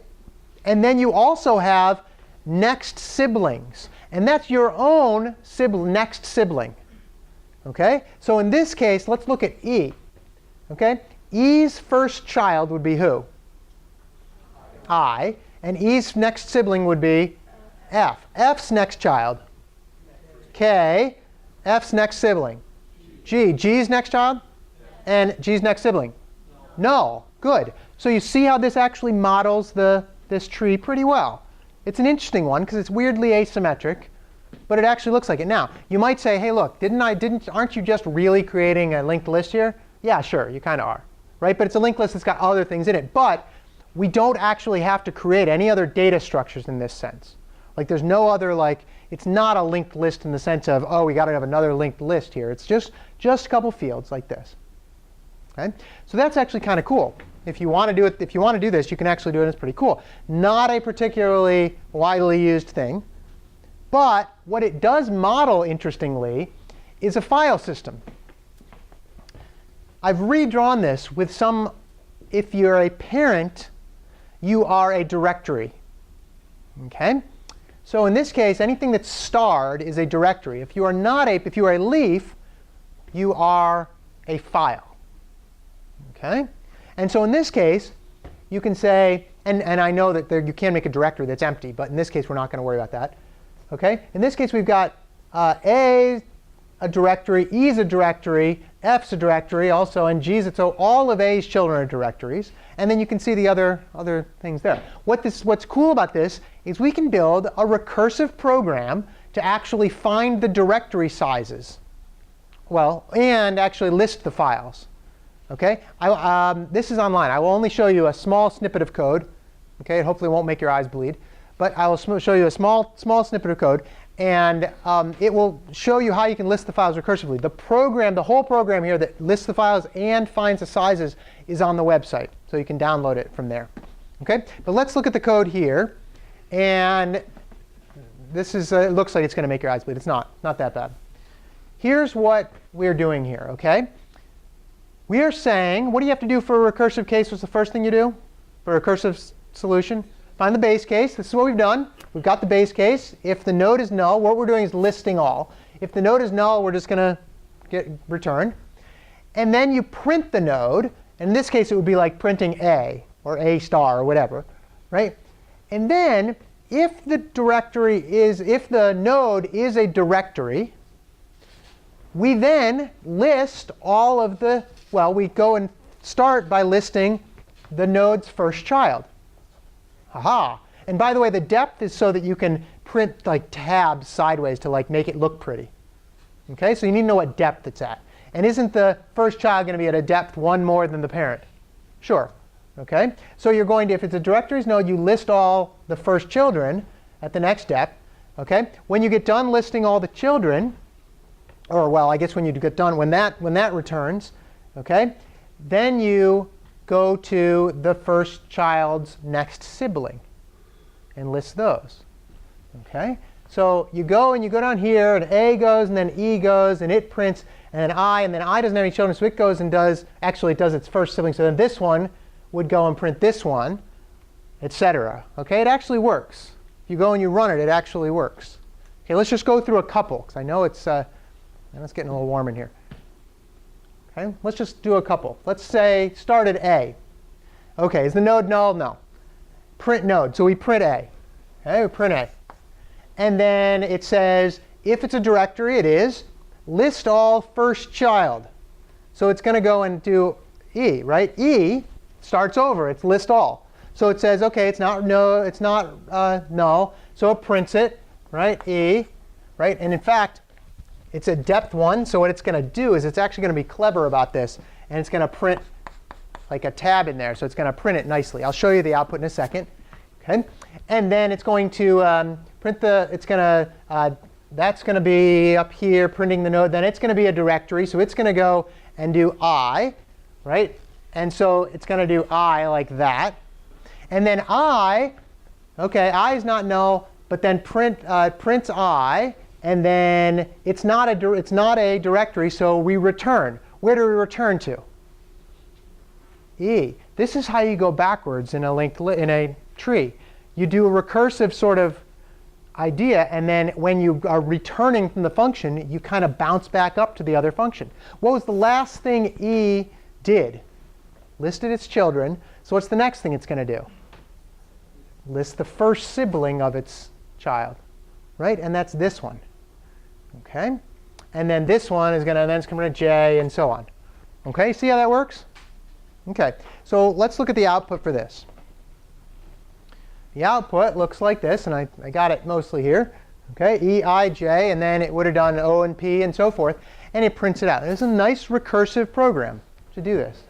And then you also have next siblings, and that's your own next sibling. Okay? So in this case, let's look at E. Okay? E's first child would be who? I. And E's next sibling would be F. F's next child? K. F's next sibling? G. G's next child? And G's next sibling? No. Good. So you see how this actually models this tree pretty well. It's an interesting one because it's weirdly asymmetric. but it actually looks like it. Now, you might say, hey, look, aren't you just really creating a linked list here? Yeah, sure, you kind of are, right? But it's a linked list that's got other things in it. But we don't actually have to create any other data structures in this sense. Like there's no other, like, it's not a linked list in the sense of, oh, we got to have another linked list here. It's just a couple fields like this. Okay? So that's actually kind of cool. If you want to do it, if you want to do this, you can actually do it. It's pretty cool. Not a particularly widely used thing. But what it does model, interestingly, is a file system. I've redrawn this with some, if you're a parent, you are a directory. Okay? So in this case, anything that's starred is a directory. If you are if you are a leaf, you are a file. Okay? And so in this case, you can say, and I know that you can make a directory that's empty, but in this case, we're not going to worry about that. Okay? In this case, we've got A, a directory, E is a directory, F's a directory also, and G's so all of A's children are directories. And then you can see the other things there. What's cool about this is we can build a recursive program to actually find the directory sizes. Well, and actually list the files. Okay? This is online. I will only show you a small snippet of code. Okay? It hopefully won't make your eyes bleed. But I will show you a small snippet of code. And it will show you how you can list the files recursively. The whole program here that lists the files and finds the sizes is on the website. So you can download it from there. Okay? But let's look at the code here. And this is, it looks like it's going to make your eyes bleed. It's not that bad. Here's what we're doing here. Okay? We are saying, what do you have to do for a recursive case? What's the first thing you do for a recursive solution? Find the base case. This is what we've done. We've got the base case. If the node is null, what we're doing is listing all. If the node is null, we're just going to return. And then you print the node. In this case, it would be like printing A or A star or whatever, right? And then if the node is a directory, we then list all of the, well, we go and start by listing the node's first child. Aha. And by the way, the depth is so that you can print like tabs sideways to like make it look pretty. Okay, so you need to know what depth it's at. And isn't the first child going to be at a depth one more than the parent? Sure. Okay, so you're going to, if it's a directories node, you list all the first children at the next depth. Okay, when you get done listing all the children, or well, I guess when you get done, when that returns, okay, then you go to the first child's next sibling and list those. Okay, so you go down here, and A goes, and then E goes, and it prints, and then I doesn't have any children, so it goes and does its first sibling. So then this one would go and print this one, etc. Okay, it actually works. If you go and you run it, it actually works. Okay, let's just go through a couple, because I know it's getting a little warm in here. Okay, let's just do a couple. Let's say start at A. Okay, is the node null? No. Print node. So we print A. Okay, we print A. And then it says, if it's a directory, it is, list all first child. So it's going to go and do E, right? E starts over. It's list all. So it says, okay, it's not null. So it prints it, right? E, right? And in fact, it's a depth 1, so what it's going to do is it's actually going to be clever about this, and it's going to print like a tab in there. So it's going to print it nicely. I'll show you the output in a second. Okay, and then it's going to print the. That's going to be up here printing the node. Then it's going to be a directory, so it's going to go and do I, right? And so it's going to do I like that, and then I. Okay, I is not null, but then prints I. And then it's not a directory, so we return. Where do we return to? E. This is how you go backwards in a tree. You do a recursive sort of idea, and then when you are returning from the function, you kind of bounce back up to the other function. What was the last thing E did? Listed its children. So what's the next thing it's going to do? List the first sibling of its child, right? And that's this one. Okay, and then this one is going to then come to J, and so on. Okay, see how that works? Okay, so let's look at the output for this. The output looks like this, and I got it mostly here. Okay, E, I, J, and then it would have done O and P and so forth, and it prints it out. It's a nice recursive program to do this.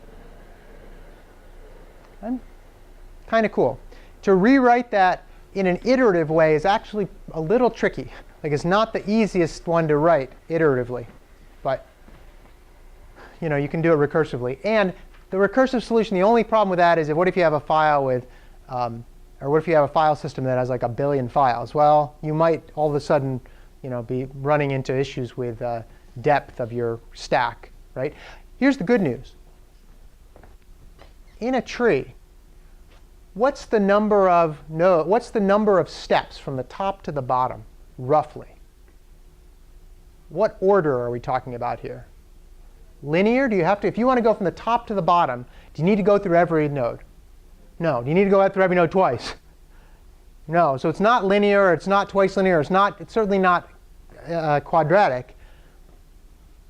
Kind of cool. To rewrite that in an iterative way is actually a little tricky. Like, it's not the easiest one to write iteratively, but you can do it recursively. And the recursive solution, the only problem with that is what if you have a file with, or what if you have a file system that has like 1 billion files? Well, you might all of a sudden, be running into issues with depth of your stack, right? Here's the good news. In a tree, what's the number of steps from the top to the bottom, roughly? What order are we talking about here? Linear? Do you have to, if you want to go from the top to the bottom, do you need to go through every node? No. Do you need to go through every node twice? No. So it's not linear, it's not twice linear, it's certainly not quadratic.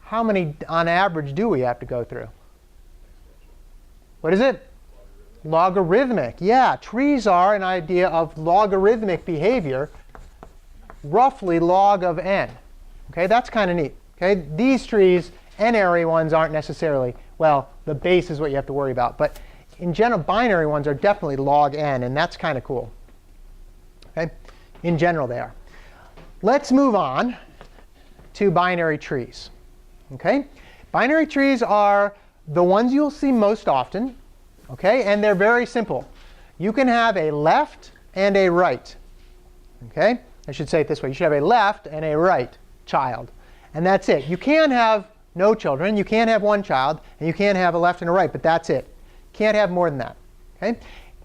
How many on average do we have to go through? What is it? Logarithmic. Yeah, trees are an idea of logarithmic behavior, roughly log of n. Okay, that's kind of neat. Okay, these trees, n-ary ones aren't necessarily, well, the base is what you have to worry about. But in general, binary ones are definitely log n, and that's kind of cool. Okay, in general they are. Let's move on to binary trees. Okay, binary trees are the ones you'll see most often. Okay, and they're very simple. You can have a left and a right. Okay, I should say it this way. You should have a left and a right child. And that's it. You can have no children. You can have one child. And you can have a left and a right. But that's it. Can't have more than that. Okay,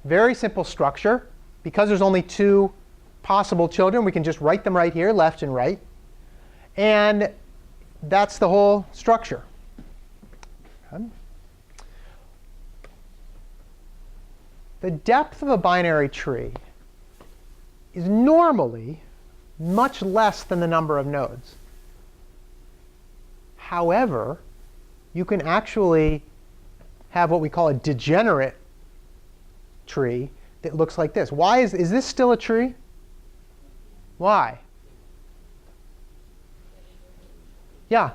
very simple structure. Because there's only 2 possible children, we can just write them right here, left and right. And that's the whole structure. Okay. The depth of a binary tree is normally much less than the number of nodes. However, you can actually have what we call a degenerate tree that looks like this. Why is this still a tree? Why? Yeah.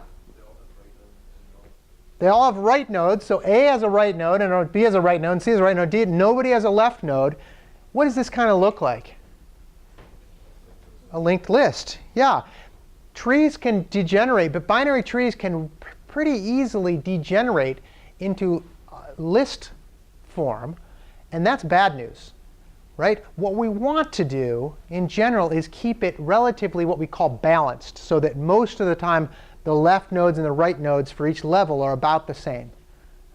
They all have right nodes. So A has a right node, and B has a right node, and C has a right node. D, nobody has a left node. What does this kind of look like? A linked list. Yeah. Trees can degenerate, but binary trees can pretty easily degenerate into list form, and that's bad news, right? What we want to do in general is keep it relatively what we call balanced, so that most of the time the left nodes and the right nodes for each level are about the same.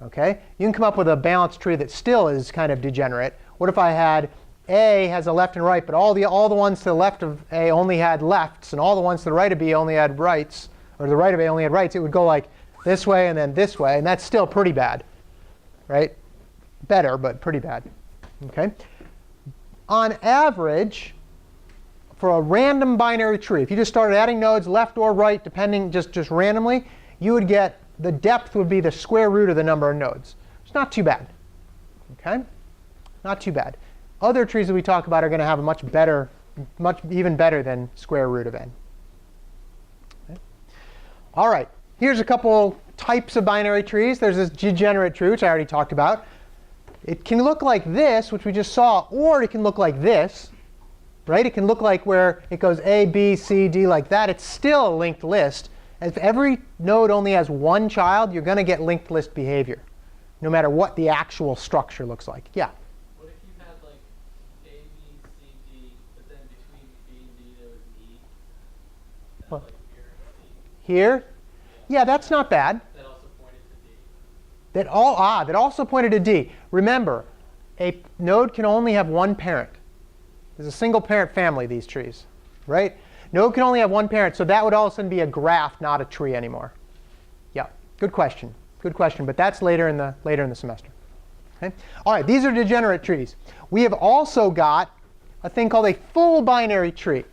Okay? You can come up with a balanced tree that still is kind of degenerate. What if I had A has a left and right, but all the ones to the left of A only had lefts, and all the ones to the right of B only had rights, or the right of A only had rights? It would go like this way and then this way, and that's still pretty bad, right? Better, but pretty bad. Okay? On average, for a random binary tree, if you just started adding nodes left or right, depending just randomly, you would get the depth would be the square root of the number of nodes. It's not too bad. Okay? Not too bad. Other trees that we talk about are going to have a much even better than square root of n. Okay? All right. Here's a couple types of binary trees. There's this degenerate tree, which I already talked about. It can look like this, which we just saw, or it can look like this. Right? It can look like where it goes A, B, C, D like that. It's still a linked list. If every node only has one child, you're going to get linked list behavior, no matter what the actual structure looks like. Yeah? What if you had like A, B, C, D, but then between B and D there was E? And What? like here and C. Here? Yeah, that's not bad. That also pointed to D. That also pointed to D. Remember, a node can only have one parent. There's a single parent family, these trees, right? Node can only have one parent, so that would all of a sudden be a graph, not a tree anymore. Yeah, good question. Good question, but that's later in the semester. Okay? All right, these are degenerate trees. We have also got a thing called a full binary tree.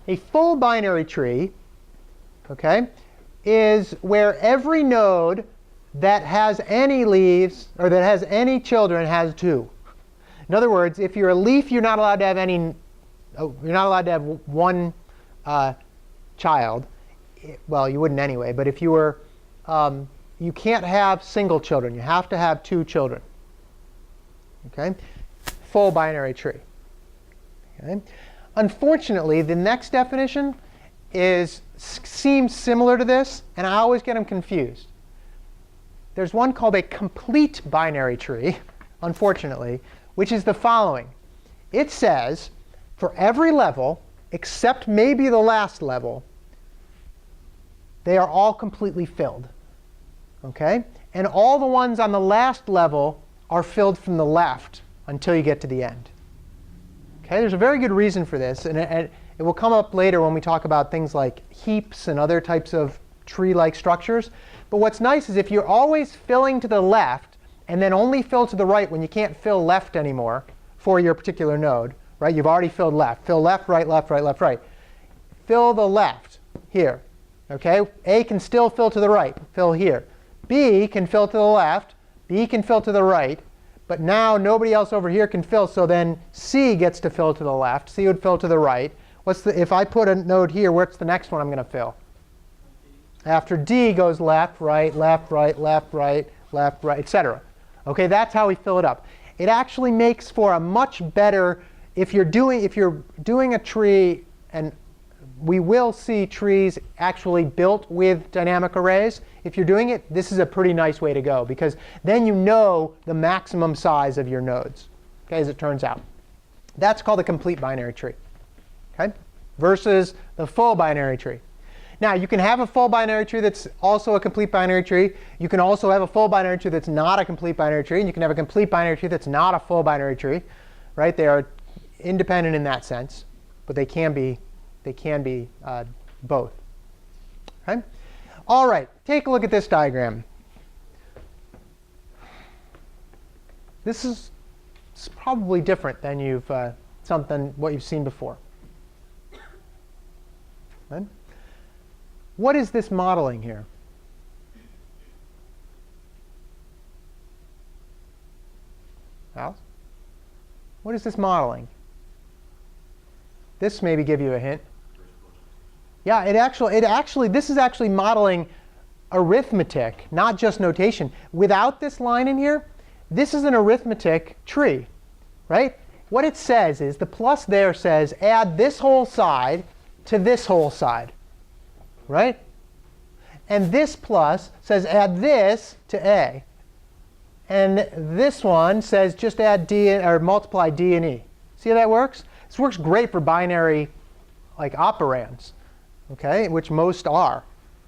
A full binary tree, okay, is where every node that has any leaves or that has any children has 2. In other words, if you're a leaf, you're not allowed to have one child, well, you wouldn't anyway, but if you were, you can't have single children. You have to have 2 children. Okay? Full binary tree. Okay? Unfortunately, the next definition seems similar to this, and I always get them confused. There's one called a complete binary tree, unfortunately, which is the following. It says, for every level, except maybe the last level, they are all completely filled. Okay? And all the ones on the last level are filled from the left until you get to the end. Okay? There's a very good reason for this, and it will come up later when we talk about things like heaps and other types of tree-like structures. But what's nice is if you're always filling to the left and then only fill to the right when you can't fill left anymore for your particular node, right? You've already filled left. Fill left, right, left, right, left, right. Fill the left here. Okay? A can still fill to the right. Fill here. B can fill to the left. B can fill to the right. But now nobody else over here can fill, so then C gets to fill to the left. C would fill to the right. If I put a node here, what's the next one I'm going to fill? After D goes left, right, left, right, left, right, left, right, etc. Okay, that's how we fill it up. It actually makes for a much better, if you're doing a tree, and we will see trees actually built with dynamic arrays. If you're doing it, this is a pretty nice way to go, because then you know the maximum size of your nodes, okay, as it turns out. That's called a complete binary tree, okay, versus the full binary tree. Now, you can have a full binary tree that's also a complete binary tree. You can also have a full binary tree that's not a complete binary tree. And you can have a complete binary tree that's not a full binary tree. Right? They are independent in that sense. But they can be both. Okay? All right. Take a look at this diagram. This is probably different than what you've seen before. Right? What is this modeling here? Alice? What is this modeling? This maybe give you a hint. Yeah, this is actually modeling arithmetic, not just notation. Without this line in here, this is an arithmetic tree, right? What it says is, the plus there says add this whole side to this whole side. Right? And this plus says add this to A. And this one says just add D or multiply D and E. See how that works? This works great for binary like operands, okay, which most are.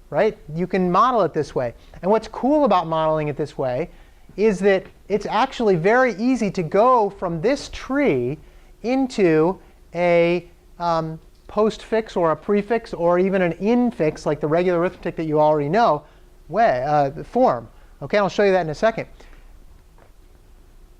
Right? You can model it this way. And what's cool about modeling it this way is that it's actually very easy to go from this tree into a postfix or a prefix or even an infix, like the regular arithmetic that you already know, form. Okay, I'll show you that in a second.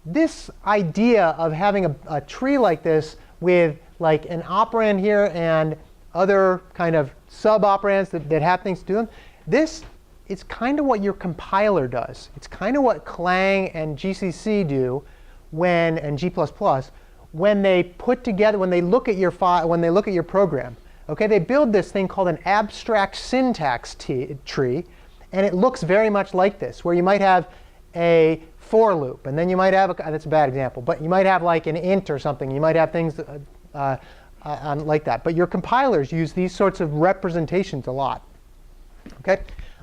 This idea of having a tree like this with like an operand here and other kind of sub-operands that have things to do them, this is kind of what your compiler does. It's kind of what Clang and GCC do and G++, when they put together, when they look at your file, when they look at your program. Okay, they build this thing called an abstract syntax tree, and it looks very much like this, where you might have a for loop, and then you might have that's a bad example, but you might have like an int or something. You might have things like that. But your compilers use these sorts of representations a lot. Okay,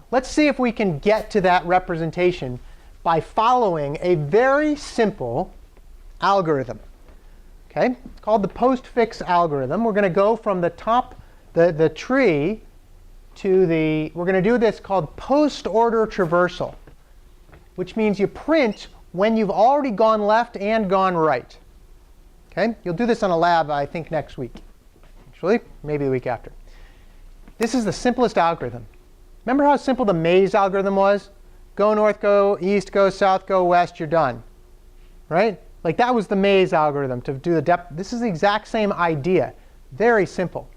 let's see if we can get to that representation by following a very simple algorithm. Okay, it's called the postfix algorithm. We're going to go from the top, the tree, to we're going to do this called post-order traversal, which means you print when you've already gone left and gone right. Okay, you'll do this on a lab, I think, next week. Actually, maybe the week after. This is the simplest algorithm. Remember how simple the maze algorithm was? Go north, go east, go south, go west, you're done. Right? Like that was the maze algorithm to do the depth. This is the exact same idea. Very simple.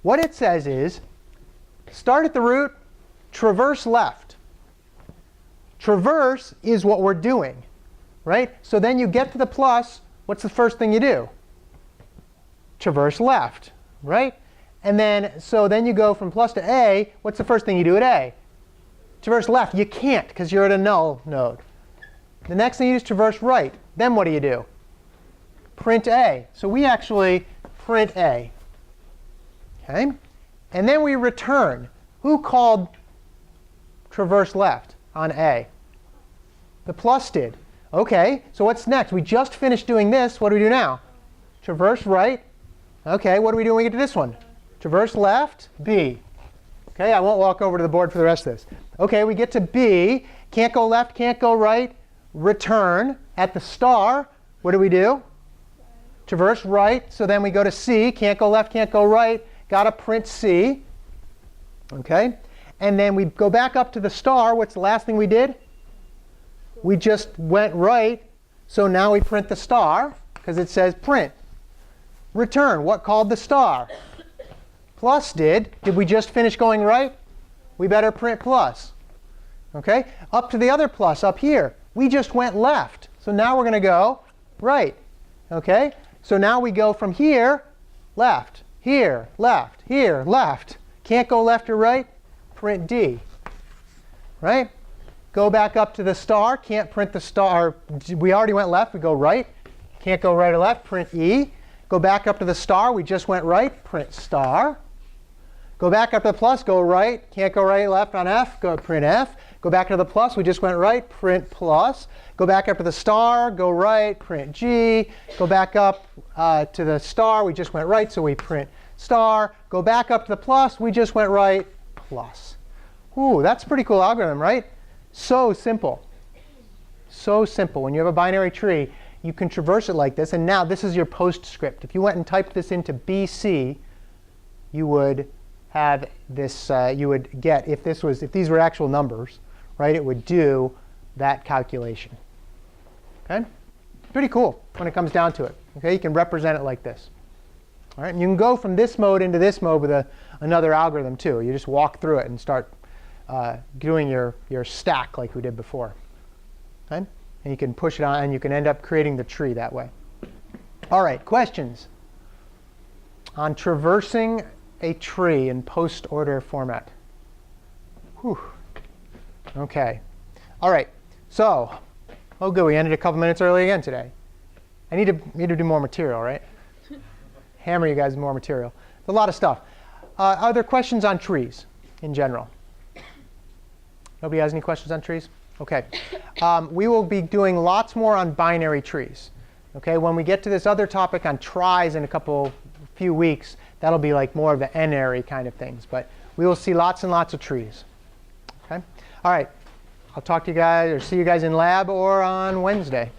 What it says is, start at the root, traverse left. Traverse is what we're doing, right? So then you get to the plus, what's the first thing you do? Traverse left, right? And then, so then you go from plus to A. What's the first thing you do at A? Traverse left. You can't because you're at a null node. The next thing you do is traverse right. Then what do? Print A. So we actually print A. Okay? And then we return. Who called traverse left on A? The plus did. OK, so what's next? We just finished doing this. What do we do now? Traverse right. OK, what do we do when we get to this one? Traverse left, B. OK, I won't walk over to the board for the rest of this. OK, we get to B. Can't go left, can't go right. Return. At the star, what do? Traverse right. So then we go to C. Can't go left, can't go right. Got to print C. OK, and then we go back up to the star. What's the last thing we did? We just went right. So now we print the star because it says print. Return. What called the star? Plus did. Did we just finish going right? We better print plus. OK? Up to the other plus up here. We just went left. So now we're going to go right. OK? So now we go from here, left, here, left, here, left. Can't go left or right? Print D. Right? Go back up to the star. Can't print the star. We already went left. We go right. Can't go right or left. Print E. Go back up to the star. We just went right. Print star. Go back up to the plus. Go right. Can't go right, left on F. Go print F. Go back to the plus. We just went right. Print plus. Go back up to the star. Go right. Print G. Go back up to the star. We just went right. So we print star. Go back up to the plus. We just went right. Plus. Ooh, that's a pretty cool algorithm, right? So simple. So simple. When you have a binary tree, you can traverse it like this. And now this is your postscript. If you went and typed this into BC, you would have this. You would get, if these were actual numbers, right? It would do that calculation. Okay? Pretty cool when it comes down to it. Okay? You can represent it like this. All right? And you can go from this mode into this mode with another algorithm too. You just walk through it and start doing your stack like we did before. Okay? And you can push it on, and you can end up creating the tree that way. All right, questions on traversing a tree in post-order format? Whew. OK. All right. So, oh good, we ended a couple minutes early again today. I need to do more material, right? Hammer you guys with more material. It's a lot of stuff. Are there questions on trees in general? Nobody has any questions on trees? OK. We will be doing lots more on binary trees. OK. When we get to this other topic on tries in a few weeks, that'll be like more of the n-ary kind of things. But we will see lots and lots of trees. OK. All right. I'll talk to you guys or see you guys in lab or on Wednesday.